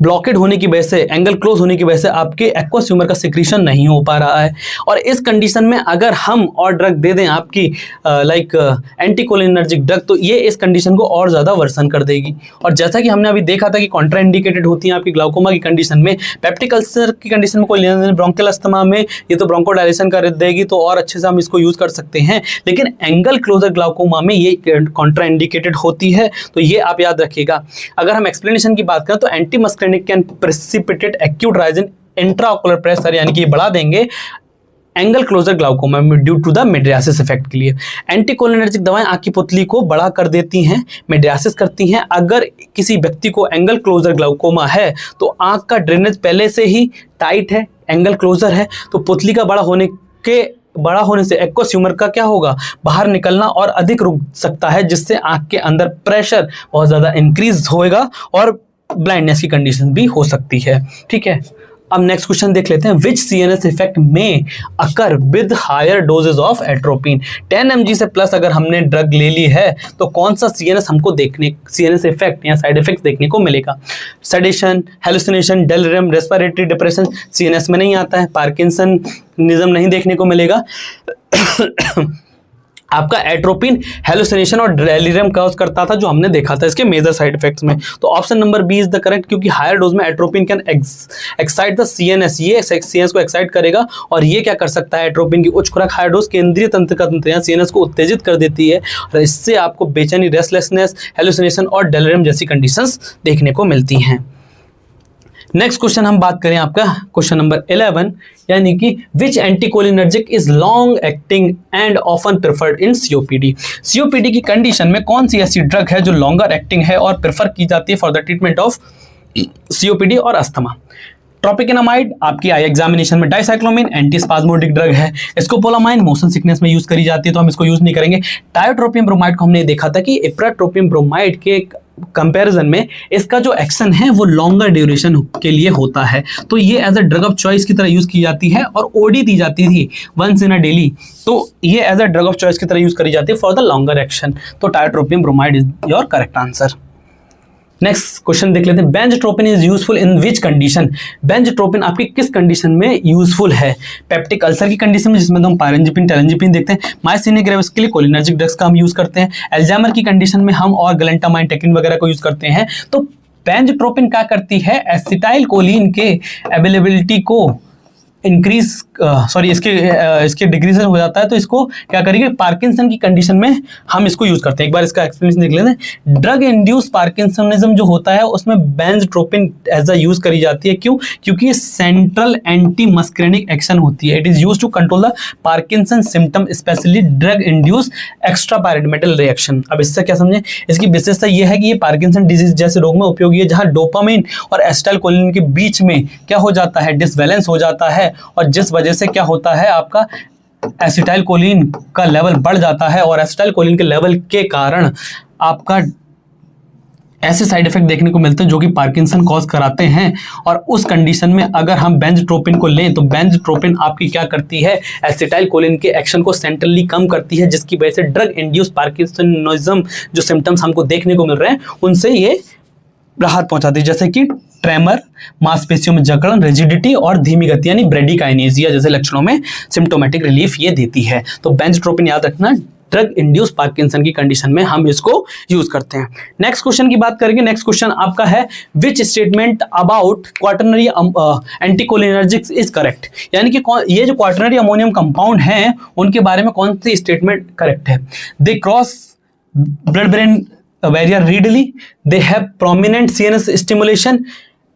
ब्लॉकेड होने की वजह से, एंगल क्लोज होने की वजह से आपके एक्वस ह्यूमर का सिक्रीशन नहीं हो पा रहा है। और इस कंडीशन में अगर हम और ड्रग दे दें आपकी लाइक एंटीकोलिनर्जिक ड्रग, तो ये इस कंडीशन को और ज़्यादा वर्सन कर देगी। और जैसा कि हमने अभी देखा था कि कॉन्ट्रा इंडिकेटेड होती हैं आपकी ग्लाउकोमा की कंडीशन में, पेप्टिक अल्सर की कंडीशन में, कोई ब्रोंकियल अस्थमा में ये तो ब्रोंकोडायलेशन कर देगी, तो और अच्छे से हम इसको यूज़ कर सकते हैं। लेकिन एंगल क्लोजर ग्लाउकोमा में ये कॉन्ट्रा इंडिकेटेड होती है, तो ये आप याद रखिएगा। अगर हम एक्सप्लेनेशन की बात करें तो anti muscarinic can precipitate acute rise in intraocular pressure, यानी कि बढ़ा देंगे एंगल क्लोजर ग्लाउकोमा में due to the mydriasis effect के लिए। एंटीकोलिनर्जिक दवाएं आंख की पुतली को बड़ा कर देती हैं, मिड्रियासिस करती हैं। अगर किसी व्यक्ति को एंगल क्लोजर ग्लाउकोमा है तो आंख का ड्रेनेज पहले से ही टाइट है, एंगल क्लोजर है, तो पुतली का बड़ा होने से एक्वस ह्यूमर का क्या होगा, बाहर निकलना और अधिक रुक सकता है, जिससे आंख के अंदर प्रेशर बहुत ज़्यादा इंक्रीज होएगा और ब्लाइंडनेस की कंडीशन भी हो सकती है। ठीक है, अब नेक्स्ट क्वेश्चन देख लेते हैं, विच CNS इफेक्ट में occur with higher doses of atropine. 10 mg से प्लस अगर हमने ड्रग ले ली है तो कौन सा CNS हमको CNS इफेक्ट या साइड इफेक्ट देखने को मिलेगा। Sedation, hallucination, delirium, respiratory depression CNS में नहीं आता है, पार्किंसनिज्म नहीं देखने को मिलेगा। आपका एट्रोपिन हेलुसिनेशन और डेलिरियम कॉज करता था जो हमने देखा था इसके मेजर साइड इफेक्ट्स में। तो option number B is the correct, क्योंकि हायर डोज में atropine can excite the CNS, ये CNS को एक्साइट करेगा और ये क्या कर सकता है, एट्रोपिन की उच्च खुराक हायर डोज केंद्रीय तंत्र का तंत्र CNS को उत्तेजित कर देती है और इससे आपको बेचैनी, रेस्टलेसनेस, हेलुसिनेशन और डेलिरियम जैसी कंडीशंस देखने को मिलती हैं। नेक्स्ट क्वेश्चन हम बात करें आपका क्वेश्चन नंबर 11, यानी कि which anticholinergic is long acting and often preferred in COPD। COPD की कंडीशन में कौन सी ऐसी ड्रग है जो लॉन्गर एक्टिंग है और प्रेफर की जाती है for the treatment of COPD और अस्थमा। ट्रोपिकेनामाइड आपकी आई एग्जामिनेशन में डाइसाइक्लोमिन एंटीस्पाज्मोडिक ड्रग है। स्कोपोलामाइन मोशन सिकनेस में यूज करी जाती है तो हम इसको यूज नहीं करेंगे। टायोट्रोपियम ब्रोमाइड को हमने देखा था कि इप्राट्रोपियम ब्रोमाइड के कंपैरिजन में इसका जो एक्शन है वो लॉन्गर ड्यूरेशन के लिए होता है, तो ये as a drug of choice की तरह यूज की जाती है और ओडी दी जाती थी वंस इन अ डेली, तो ये as a drug of choice की तरह यूज करी जाती है फॉर द लॉन्गर एक्शन। तो tiotropium bromide is your correct answer. Next question देख लेते हैं, benztropine is useful in which condition. Benztropine आपकी किस कंडीशन में यूजफुल है। पेप्टिक अल्सर की कंडीशन में जिसमें हम पायरेंजिपिन, टेलेंजिपिन देखते हैं। मायसीनिया ग्रेविस के लिए कोलिनर्जिक ड्रग्स का हम यूज करते हैं। एल्जाइमर की कंडीशन में हम और गलेंटामाइन, टेक्टिन वगैरह को यूज करते हैं। तो बेंजट्रोपिन क्या करती है, एसिटाइल कोलिन के अवेलेबिलिटी को इंक्रीज इसके डिक्रीज हो जाता है, तो इसको क्या करेंगे, पार्किंसन की कंडीशन में हम इसको यूज करते हैं। एक बार इसका एक्सप्लेनेशन देख लेते हैं। ड्रग इंड्यूस पार्किंसनिज्म जो होता है उसमें बेंजट्रोपिन एज अ यूज करी जाती है। क्यों? क्योंकि सेंट्रल एंटी मस्क्रेनिक एक्शन होती है। It is use to control the Parkinson symptom, specially drug induce extrapyramidal reaction. अब इससे क्या समझें, इसकी विशेषता यह है कि ये पार्किंसन डिजीज जैसे रोग में उपयोगी है जहां डोपामिन और एसिटाइलकोलिन के बीच में क्या हो जाता है, डिसबैलेंस हो जाता है और जिस वजह से क्या होता है, आपका एसिटाइलकोलिन का लेवल बढ़ जाता है और एसिटाइलकोलिन के लेवल के कारण आपका ऐसे साइड इफेक्ट देखने को मिलते हैं जो कि पार्किंसन कॉज कराते हैं। और उस कंडीशन में अगर हम बेंजट्रोपिन को लें तो बेंजट्रोपिन आपकी क्या करती है, एसिटाइलकोलिन के एक्शन को सेंट्रली कम करती है, जिसकी वजह से ड्रग इंड्यूस पार्किंसनिज्म जो सिम्टम्स हमको देखने को मिल रहे हैं उनसे ये राहत पहुंचाती है, जैसे कि ट्रेमर, मांसपेशियों में जकड़न, रिजिडिटी और धीमी गति यानी ब्रेडिकाइनेजिया जैसे लक्षणों में सिम्टोमेटिक रिलीफ ये देती है। तो बेंजट्रोपिन याद रखना, ड्रग इंड्यूस पार्किंसन की कंडीशन में हम इसको यूज करते हैं। नेक्स्ट क्वेश्चन की बात करेंगे। नेक्स्ट क्वेश्चन आपका है, which statement about quaternary anticholinergics is correct. यानी कि ये जो क्वाटरनरी अमोनियम कंपाउंड हैं उनके बारे में कौन सी स्टेटमेंट करेक्ट है। They cross blood brain barrier readily, they have prominent CNS stimulation.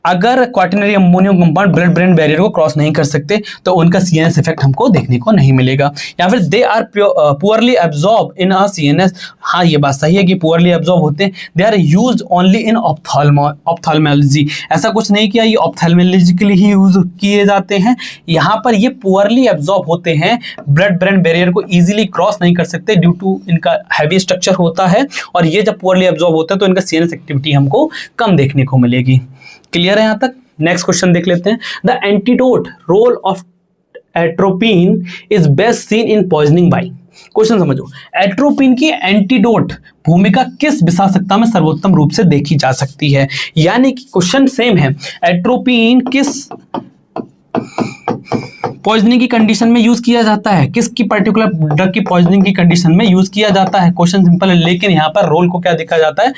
अगर quaternary ammonium compound blood brain barrier को क्रॉस नहीं कर सकते तो उनका CNS इफेक्ट हमको देखने को नहीं मिलेगा। या फिर they are poorly absorb in a CNS। हाँ, ये बात सही है कि पुअरली एब्जॉर्ब होते हैं। They are used only in ophthalmology. ऐसा कुछ नहीं किया, ये ऑप्थाल्मोलॉजी के लिए ही यूज किए जाते हैं। यहाँ पर ये पुअरली एब्जॉर्ब होते हैं, ब्लड ब्रेन बैरियर को ईजिली क्रॉस नहीं कर सकते ड्यू टू इनका हैवी स्ट्रक्चर होता है। और ये जब पुअरली एब्जॉर्ब होता है तो इनका CNS एक्टिविटी हमको कम देखने को मिलेगी। क्लियर है यहाँ तक? नेक्स्ट क्वेश्चन देख लेते हैं। The antidote role of atropine is best seen in poisoning by. Question समझो, एट्रोपिन की एंटीडोट भूमिका किस विषाक्तता में सर्वोत्तम रूप से देखी जा सकती है। यानी कि क्वेश्चन सेम है, एट्रोपिन किस पॉइजनिंग की कंडीशन में यूज किया जाता है, किसकी पर्टिकुलर ड्रग की पॉइजनिंग की कंडीशन में यूज किया जाता है। क्वेश्चन सिंपल है, लेकिन यहाँ पर रोल को क्या देखा जाता है,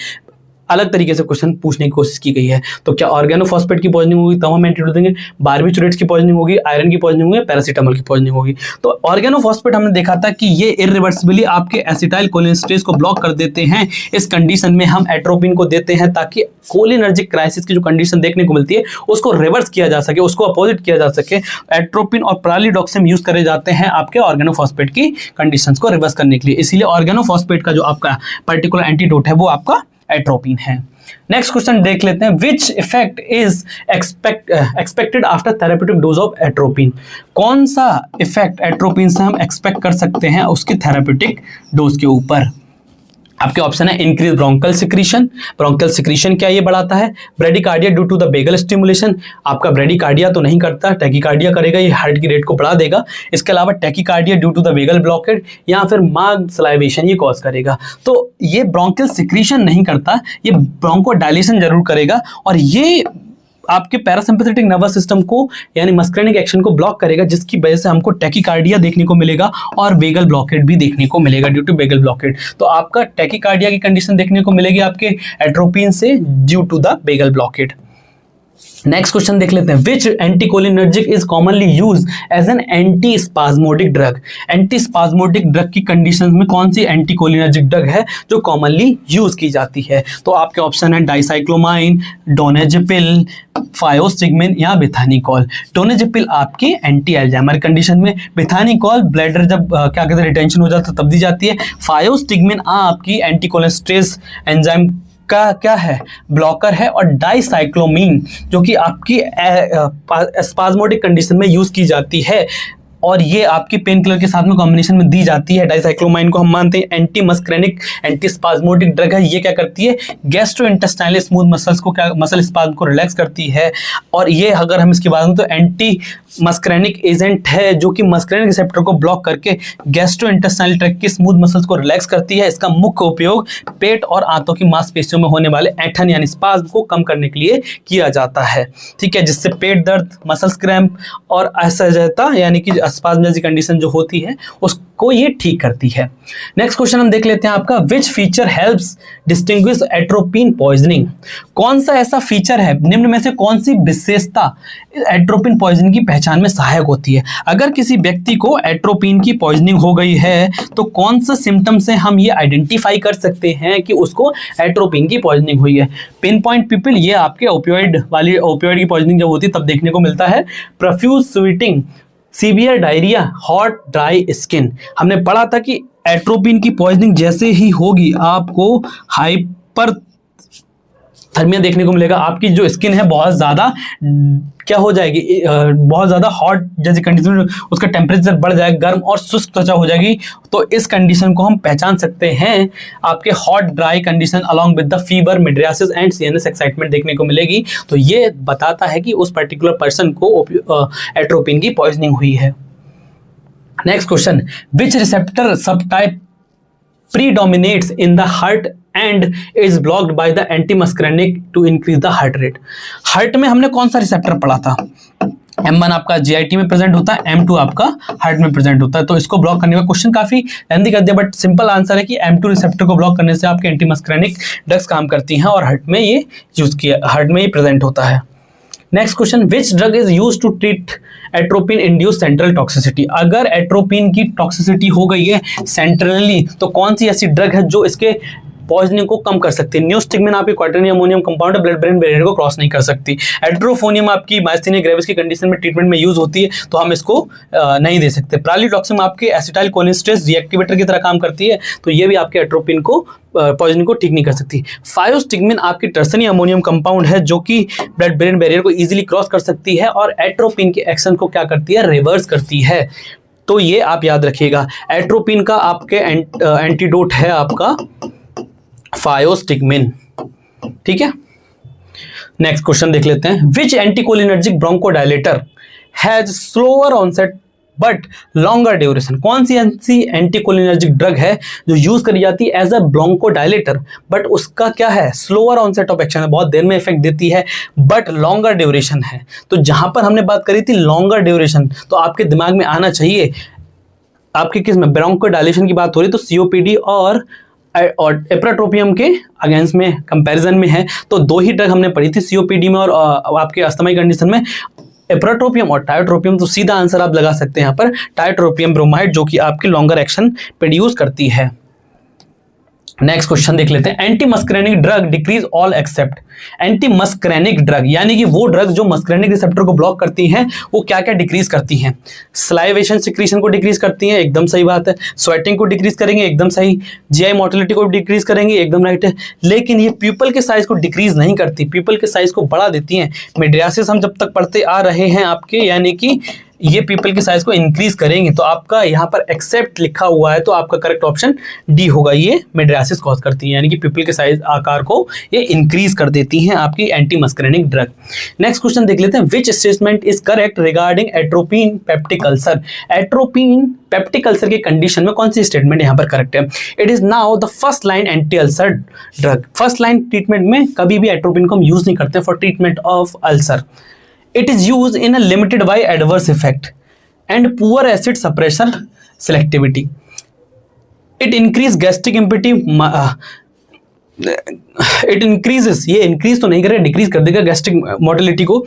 अलग तरीके से क्वेश्चन पूछने की कोशिश की गई है। तो क्या ऑर्गेनोफॉस्फेट की पॉइजनिंग होगी तब हम एंटीडोट देंगे, बारबिचुरेट्स की पॉइजनिंग होगी, आयरन की पॉइजनिंग होगी, पैरासीटामोल की पॉइजनिंग होगी। तो ऑर्गेनोफॉस्फेट हमने देखा था कि ये इरिवर्सिबली आपके एसिटाइलकोलिनेस्टेरेज को ब्लॉक कर देते हैं। इस कंडीशन में हम एट्रोपिन को देते हैं ताकि कोलिनर्जिक क्राइसिस की जो कंडीशन देखने को मिलती है उसको रिवर्स किया जा सके, उसको अपोजिट किया जा सके। एट्रोपिन और प्रालिडॉक्सिम यूज करे जाते हैं आपके ऑर्गेनोफॉस्फेट की कंडीशंस को रिवर्स करने के लिए। इसीलिए ऑर्गेनोफॉस्फेट का जो आपका पर्टिकुलर एंटीडोट है वो आपका एट्रोपिन है। नेक्स्ट क्वेश्चन देख लेते हैं, which effect is expected after therapeutic dose of atropine. कौन सा इफेक्ट एट्रोपिन से हम एक्सपेक्ट कर सकते हैं उसके थेरेप्यूटिक डोज के ऊपर। आपके ऑप्शन है increase bronchial secretion. Bronchial secretion क्या ये बढ़ाता है? Bradycardia due to the vagal stimulation. आपका ब्रेडिकार्डिया तो नहीं करता, टैकीकार्डिया करेगा, ये हार्ट की रेट को बढ़ा देगा। इसके अलावा tachycardia due to the vagal blockade या फिर मार्ग सलाइवेशन ये कॉज करेगा। तो ये ब्रोंकल सिक्रीशन नहीं करता, ये ब्रोंकोडायलेशन जरूर करेगा और ये आपके पैरासिम्पैथेटिक नर्वस सिस्टम को यानी मस्करेनिक एक्शन को ब्लॉक करेगा, जिसकी वजह से हमको टैकीकार्डिया देखने को मिलेगा और बेगल ब्लॉकेड भी देखने को मिलेगा ड्यू टू बेगल ब्लॉकेड। तो आपका टैकीकार्डिया की कंडीशन देखने को मिलेगी आपके एट्रोपिन से due to the vagal blockade. Next question देख लेते हैं, which anticholinergic is commonly use as an antispasmodic drug. Antispasmodic drug की कंडीशन में कौन सी एंटीकोलिनर्जिक ड्रग है जो कॉमनली यूज की जाती है? तो आपके ऑप्शन है डाइसाइक्लोमाइन, डोनेजेपिल, फायोस्टिग्मिन या बेथानिकॉल। डोनेजेपिल आपके एंटी अल्जाइमर कंडीशन में, बेथानिकॉल ब्लैडर जब क्या कहते हैं रिटेंशन हो जाता है तब दी जाती है, फायोस्टिग्मिन आपकी एंटीकोलेस्ट्रेज एंजाइम का क्या है ब्लॉकर है, और डाइसाइक्लोमीन जो कि आपकी स्पाज्मोडिक कंडीशन में यूज की जाती है और ये आपकी पेन किलर के साथ में कॉम्बिनेशन में दी जाती है। डाइसाइक्लोमाइन को हम मानते हैं anti muscarinic anti spasmodic drug है। ये क्या करती है? गैस्ट्रोइंटेस्टाइनल स्मूथ मसल्स को क्या मसल स्पाज्म को रिलैक्स करती है और ये अगर हम इसकी बात करें तो एंटी मस्करेनिक एजेंट है जो कि मस्करेनिक रिसेप्टर को ब्लॉक करके गैस्ट्रोइंटेस्टाइनल ट्रैक्ट की स्मूथ मसल्स को रिलैक्स करती है। इसका मुख्य उपयोग पेट और आंतों की मांसपेशियों में होने वाले ऐंठन यानी स्पाज्म को कम करने के लिए किया जाता है, ठीक है, जिससे पेट दर्द, मसल्स क्रैम्प और असहजता यानी कि स्पाज्म जैसी कंडीशन जो होती है उसको ये ठीक करती है। नेक्स्ट क्वेश्चन हम देख लेते हैं आपका, which feature helps distinguish atropine poisoning. कौन सा ऐसा फीचर है, निम्न में से कौन सी विशेषता एट्रोपिन पॉइजनिंग की पहचान में सहायक होती है? अगर किसी व्यक्ति को एट्रोपिन की पॉइजनिंग हो गई है तो कौन सा सिम्टम से हम ये आइडेंटिफाई कर सकते हैं कि उसको एट्रोपिन की पॉइजनिंग हुई है? पिन पॉइंट पीपल, ये आपके ओपियोइड की पॉइजनिंग जब होती है तब देखने को मिलता है। Profuse sweating, severe diarrhoea, hot dry skin. हमने पढ़ा था कि एट्रोपिन की पॉइजनिंग जैसे ही होगी आपको हाइपर थर्मिया देखने को मिलेगा, आपकी जो स्किन है बहुत ज़्यादा क्या हो जाएगी, बहुत ज़्यादा हॉट जैसी कंडीशन में उसका टेम्परेचर बढ़ जाएगा, गर्म और शुष्क त्वचा हो जाएगी। तो इस कंडीशन को हम पहचान सकते हैं आपके hot dry condition along with the fever, mydriasis and CNS excitement देखने को मिलेगी। तो ये बताता है कि उस पर्टिकुलर पर्सन को एट्रोपिन की पॉइजनिंग हुई है। Next question, which receptor subtype predominates in the heart and is blocked by the antimuscarinic to increase the heart rate। Heart में हमने कौन सा रिसेप्टर पढ़ा था? M1 आपका GIT में प्रेजेंट होता है, M2 आपका हार्ट में प्रेजेंट होता है। तो इसको ब्लॉक करने का क्वेश्चन काफी लेंथी कर दिया, बट सिंपल आंसर है कि M2 रिसेप्टर को ब्लॉक करने से आपके एंटीमस्करेनिक ड्रग्स काम करती हैं और हार्ट में ये यूज किया, हार्ट में ये प्रेजेंट होता है। Next question, which drug is use to treat atropine induce central toxicity. अगर एट्रोपिन की टॉक्सिसिटी हो गई है सेंट्रली तो कौन सी ऐसी ड्रग है जो इसके पॉइजनिंग को कम कर सकती है? न्यूस्टिग्मिन आपकी quaternary ammonium compound blood brain barrier को क्रॉस नहीं कर सकती। एट्रोफोनियम आपकी माइस्थेनिया ग्रेविस की कंडीशन में ट्रीटमेंट में यूज होती है तो हम इसको नहीं दे सकते। प्रालिटॉक्सिम आपके एसिटाइल कोलिनेस्टरेज रिएक्टिवेटर की तरह काम करती है तो ये भी आपके एट्रोपिन को पॉइजनिंग को ठीक नहीं कर सकती। फायोस्टिग्मिन आपकी टर्सनी अमोनियम कंपाउंड है जो कि ब्लड ब्रेन बैरियर को इजीली क्रॉस कर सकती है और एट्रोपिन के एक्शन को क्या करती है? रिवर्स करती है। तो ये आप याद रखिएगा, एट्रोपिन का आपके एंटीडोट है आपका फायोस्टिग्मिन, ठीक है। नेक्स्ट क्वेश्चन देख लेते हैं, which anticholinergic bronchodilator has slower onset but longer duration. कौन सी ऐसी एंटीकोलिनर्जिक ड्रग है जो यूज करी जाती है एज अ ब्रोंकोडायलेटर बट उसका क्या है? स्लोअर ऑनसेट ऑफ एक्शन है, बहुत देर में इफेक्ट देती है बट लॉन्गर ड्यूरेशन है। तो जहां पर हमने बात करी थी लॉन्गर ड्यूरेशन तो आपके दिमाग में आना चाहिए आपके किस में ब्रोंकोडायलेशन की बात हो रही तो सीओपीडी और एप्राट्रोपियम के अगेंस्ट में कंपैरिजन में है। तो दो ही ड्रग हमने पढ़ी थी सीओपीडी में और आपके अस्थमाई कंडीशन में, एप्राट्रोपियम और टायोट्रोपियम। तो सीधा आंसर आप लगा सकते हैं यहाँ पर टायोट्रोपियम ब्रोमाइड जो कि आपके लॉन्गर एक्शन प्रोड्यूस करती है। नेक्स्ट क्वेश्चन देख लेते हैं, anti muscarinic drug decrease all except. Anti muscarinic drug यानी कि वो ड्रग जो मस्करेनिक रिसेप्टर को ब्लॉक करती हैं वो क्या क्या डिक्रीज करती हैं? सलाइवेशन सिक्रीशन को डिक्रीज करती हैं, एकदम सही बात है। स्वेटिंग को डिक्रीज करेंगे, एकदम सही। जीआई मोटिलिटी को डिक्रीज करेंगे, एकदम राइट है। लेकिन ये पीपल के साइज को डिक्रीज नहीं करती, पीपल के साइज को बढ़ा देती हैं। मिड्रियासिस हम जब तक पढ़ते आ रहे हैं आपके यानी कि ये पीपल के साइज को इंक्रीज करेंगे, तो आपका यहाँ पर एक्सेप्ट लिखा हुआ है, तो आपका करेक्ट ऑप्शन डी होगा। ये मिड्रियासिस कॉज करती है, यानी कि पीपल के साइज आकार को ये इंक्रीज कर देती हैं आपकी anti muscarinic drug. Next question देख लेते हैं, which statement is correct regarding atropine peptic ulcer. Atropine peptic ulcer के कंडीशन में कौन सी स्टेटमेंट यहाँ पर करेक्ट है? It is now the first line anti ulcer drug. First line treatment में कभी भी एट्रोपिन को हम यूज नहीं करते for treatment of ulcer. It is used in a limited by adverse effect and poor acid suppression selectivity. It increase gastric empty it increases, ये increase तो नहीं करेगा, decrease कर देगा gastric motility को।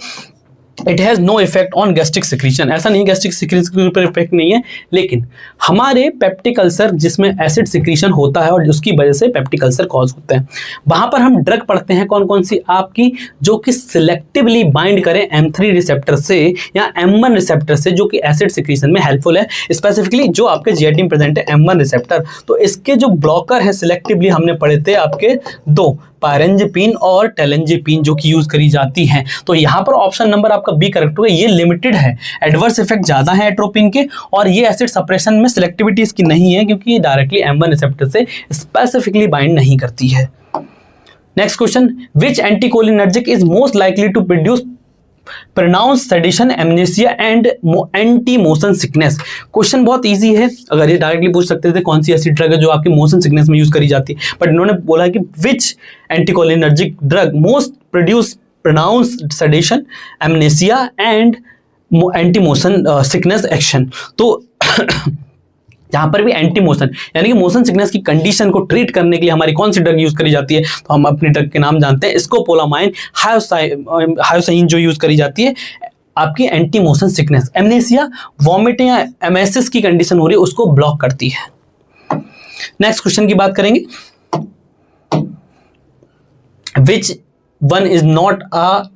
It has no effect on gastric secretion, ऐसा नहीं gastric secretion के ऊपर इफेक्ट नहीं है, लेकिन हमारे पेप्टिक अल्सर जिसमें एसिड सिक्रीशन होता है और उसकी वजह से पेप्टिक अल्सर कॉज होता है, वहाँ पर हम ड्रग पढ़ते हैं कौन कौन सी आपकी, जो कि सिलेक्टिवली बाइंड करें M3 रिसेप्टर से या M1 रिसेप्टर से, जो कि एसिड सिक्रीशन में हेल्पफुल है। स्पेसिफिकली जो आपके जीआईटी में प्रेजेंट है M1 रिसेप्टर, तो इसके जो ब्लॉकर है सिलेक्टिवली हमने पढ़े थे आपके दो, पायरेंजेपिन और टेलेंजेपिन, जो कि यूज करी जाती हैं। तो यहाँ पर ऑप्शन नंबर आपका बी करेक्ट होगा। ये लिमिटेड है, एडवर्स इफेक्ट ज्यादा है एट्रोपिन के, और ये एसिड सप्रेशन में सिलेक्टिविटी इसकी नहीं है, क्योंकि ये डायरेक्टली M1 रिसेप्टर से स्पेसिफिकली बाइंड नहीं करती है। Next question, which anticholinergic is most likely to produce pronounce sedation, amnesia and anti motion sickness. Question बहुत इजी है, अगर ये डायरेक्टली पूछ सकते थे कौन सी ऐसी ड्रग है जो आपकी मोशन सिकनेस में यूज करी जाती है, बट इन्होंने बोला कि which anticholinergic drug most produce pronounce sedation, amnesia and anti motion sickness action. तो यहाँ पर भी एंटी मोशन यानी कि मोशन सिकनेस की कंडीशन को ट्रीट करने के लिए हमारी कौन सी ड्रग यूज करी जाती है, तो हम अपनी ड्रग के नाम जानते हैं, स्कोपोलामाइन, हायोसाइन जो यूज करी जाती है आपकी anti motion sickness. Amnesia vomiting या एमेसिस की कंडीशन हो रही है उसको ब्लॉक करती है। नेक्स्ट क्वेश्चन की बात करेंगे, which one is not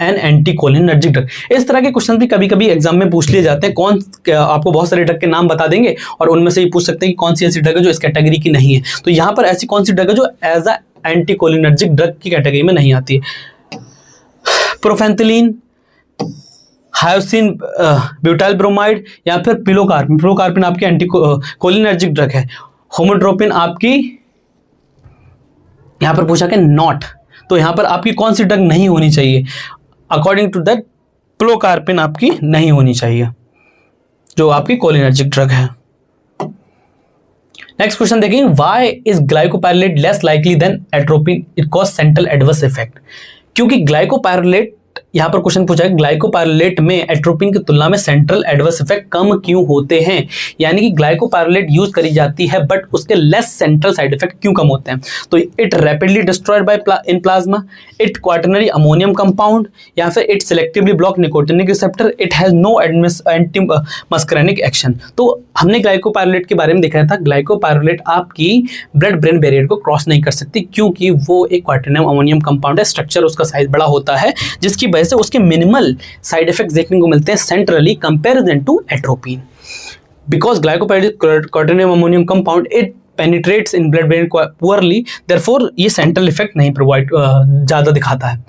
an anticholinergic drug. इस तरह के क्वेश्चन भी कभी कभी एग्जाम में पूछ लिए जाते हैं। कौन आपको बहुत सारे ड्रग के नाम बता देंगे और उनमें से ही पूछ सकते हैं कि कौन सी ऐसी ड्रग है जो इस कैटेगरी की नहीं है। तो यहाँ पर ऐसी कौन सी ड्रग है जो एज अ एंटीकोलिनर्जिक ड्रग की कैटेगरी में नहीं आती है? प्रोफेंथिलीन, हायोसिन ब्यूटाइल ब्रोमाइड या फिर पिलोकार्पिन। पिलोकार्पिन आपकी एंटीकोलिनर्जिक ड्रग है। होमोट्रोपिन आपकी यहाँ पर पूछा कि नॉट, तो यहां पर आपकी कौन सी ड्रग नहीं होनी चाहिए? अकॉर्डिंग टू दैट पिलोकार्पिन आपकी नहीं होनी चाहिए, जो आपकी कोलिनर्जिक ड्रग है। नेक्स्ट क्वेश्चन देखेंगे, why is glycopyrrolate less likely than atropine it cause central adverse effect. क्योंकि ग्लाइकोपाइरोलेट, यहाँ पर क्वेश्चन पूछा है ग्लाइकोपाइरोलेट में एट्रोपिन की तुलना में सेंट्रल एडवर्स इफेक्ट कम क्यों होते हैं, यानी कि ग्लाइकोपाइरोलेट यूज करी जाती है बट उसके लेस सेंट्रल साइड इफेक्ट क्यों कम होते हैं? तो it rapidly destroyed by in plasma, it quaternary ammonium compound, या फिर it selectively block nicotinic receptor, it has no anti muscarinic action. तो हमने ग्लाइकोपाइरोलेट के बारे में देखा था, ग्लाइकोपाइरोलेट आपकी ब्लड ब्रेन बैरियर को क्रॉस नहीं कर सकती क्योंकि वो एक क्वाटरनरी अमोनियम कंपाउंड है, स्ट्रक्चर उसका साइज बड़ा होता है, जिसकी वजह से उसके मिनिमल साइड इफेक्ट्स देखने को मिलते हैं centrally comparison to atropine. Because glycopyrrolate quaternary ammonium compound it penetrates in blood brain poorly, therefore ये सेंट्रल इफेक्ट नहीं प्रोवाइड ज्यादा दिखाता है।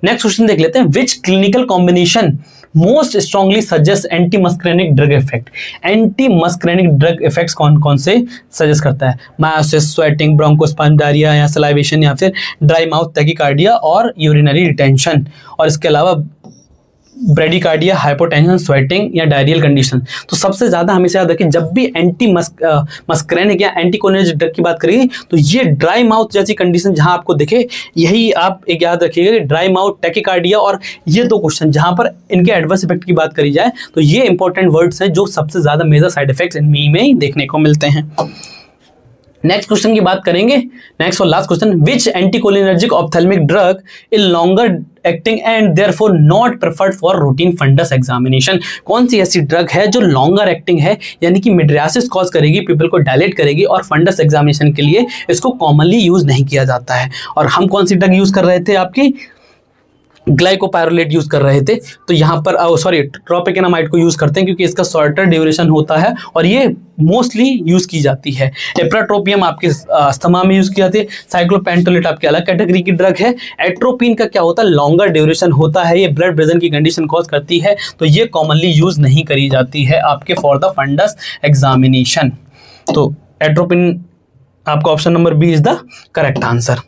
नेक्स्ट क्वेश्चन देख लेते हैं, which clinical combination most strongly suggest anti muscarinic drug effect. Anti muscarinic drug effects कौन कौन से सजेस्ट करता है? मायोसिस, स्वेटिंग, ब्रोंकोस्पाज्म, डायरिया या सलाइवेशन, या फिर ड्राई माउथ, टैकीकार्डिया और यूरिनरी रिटेंशन, और इसके अलावा ब्रेडिकार्डिया, हाइपोटेंशन, स्वेटिंग या डायरियल कंडीशन। तो सबसे ज्यादा हमेशा याद रखें, जब भी एंटी मस्करेनिक या एंटीकोलिनर्जिक ड्रग की बात करेंगे तो ये ड्राई माउथ जैसी कंडीशन जहां आपको दिखे, यही आप एक याद रखिएगा कि ड्राई माउथ, टैकीकार्डिया और ये दो क्वेश्चन जहां पर इनके एडवर्स इफेक्ट की बात करी जाए तो ये इंपॉर्टेंट वर्ड्स हैं जो सबसे ज्यादा मेजर साइड इफेक्ट्स इनमें में देखने को मिलते हैं। नेक्स्ट क्वेश्चन की बात करेंगे, नेक्स्ट और last question, which anticholinergic ophthalmic drug is longer acting and therefore not preferred for routine fundus examination. कौन सी ऐसी ड्रग है जो लॉन्गर एक्टिंग है, यानी कि मिड्रियासिस कॉज करेगी, पीपल को डायलेट करेगी और फंडस एग्जामिनेशन के लिए इसको कॉमनली यूज नहीं किया जाता है? और हम कौन सी ड्रग यूज कर रहे थे आपकी ग्लाइकोपायरोलेट यूज कर रहे थे, तो यहाँ पर सॉरी ट्रोपिकेनामाइड को यूज करते हैं क्योंकि इसका शॉर्टर ड्यूरेशन होता है और ये मोस्टली यूज की जाती है। एप्राट्रोपियम आपके अस्थमा में यूज की जाती है। साइक्लोपेंटोलेट आपके अलग कैटेगरी की ड्रग है। एट्रोपिन का क्या होता है, लॉन्गर ड्यूरेशन होता है, ये ब्लड प्रेशर की कंडीशन कॉज करती है, तो ये कॉमनली यूज नहीं करी जाती है आपके फॉर द फंडस एग्जामिनेशन। तो एट्रोपिन आपका option number B is the correct answer.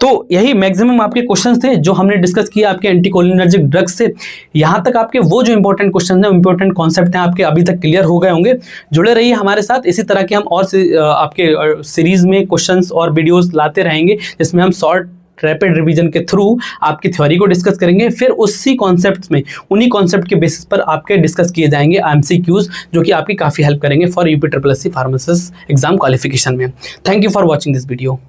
तो यही मैक्सिमम आपके क्वेश्चंस थे जो हमने डिस्कस किया आपके एंटीकोलिनर्जिक ड्रग्स से। यहाँ तक आपके वो जो इंपॉर्टेंट क्वेश्चन हैं, इंपॉर्टेंट कॉन्सेप्ट हैं, आपके अभी तक क्लियर हो गए होंगे। जुड़े रहिए हमारे साथ, इसी तरह के हम और आपके सीरीज में क्वेश्चंस और वीडियोस लाते रहेंगे जिसमें हम शॉर्ट रैपिड रिवीजन के थ्रू आपकी थ्योरी को डिस्कस करेंगे, फिर उसी कॉन्सेप्ट में उन्हीं कॉन्सेप्ट के बेसिस पर आपके डिस्कस किए जाएंगे एमसीक्यूज, जो कि आपकी काफ़ी हेल्प करेंगे for UP triple SC pharmacist exam qualification में। Thank you for watching this video.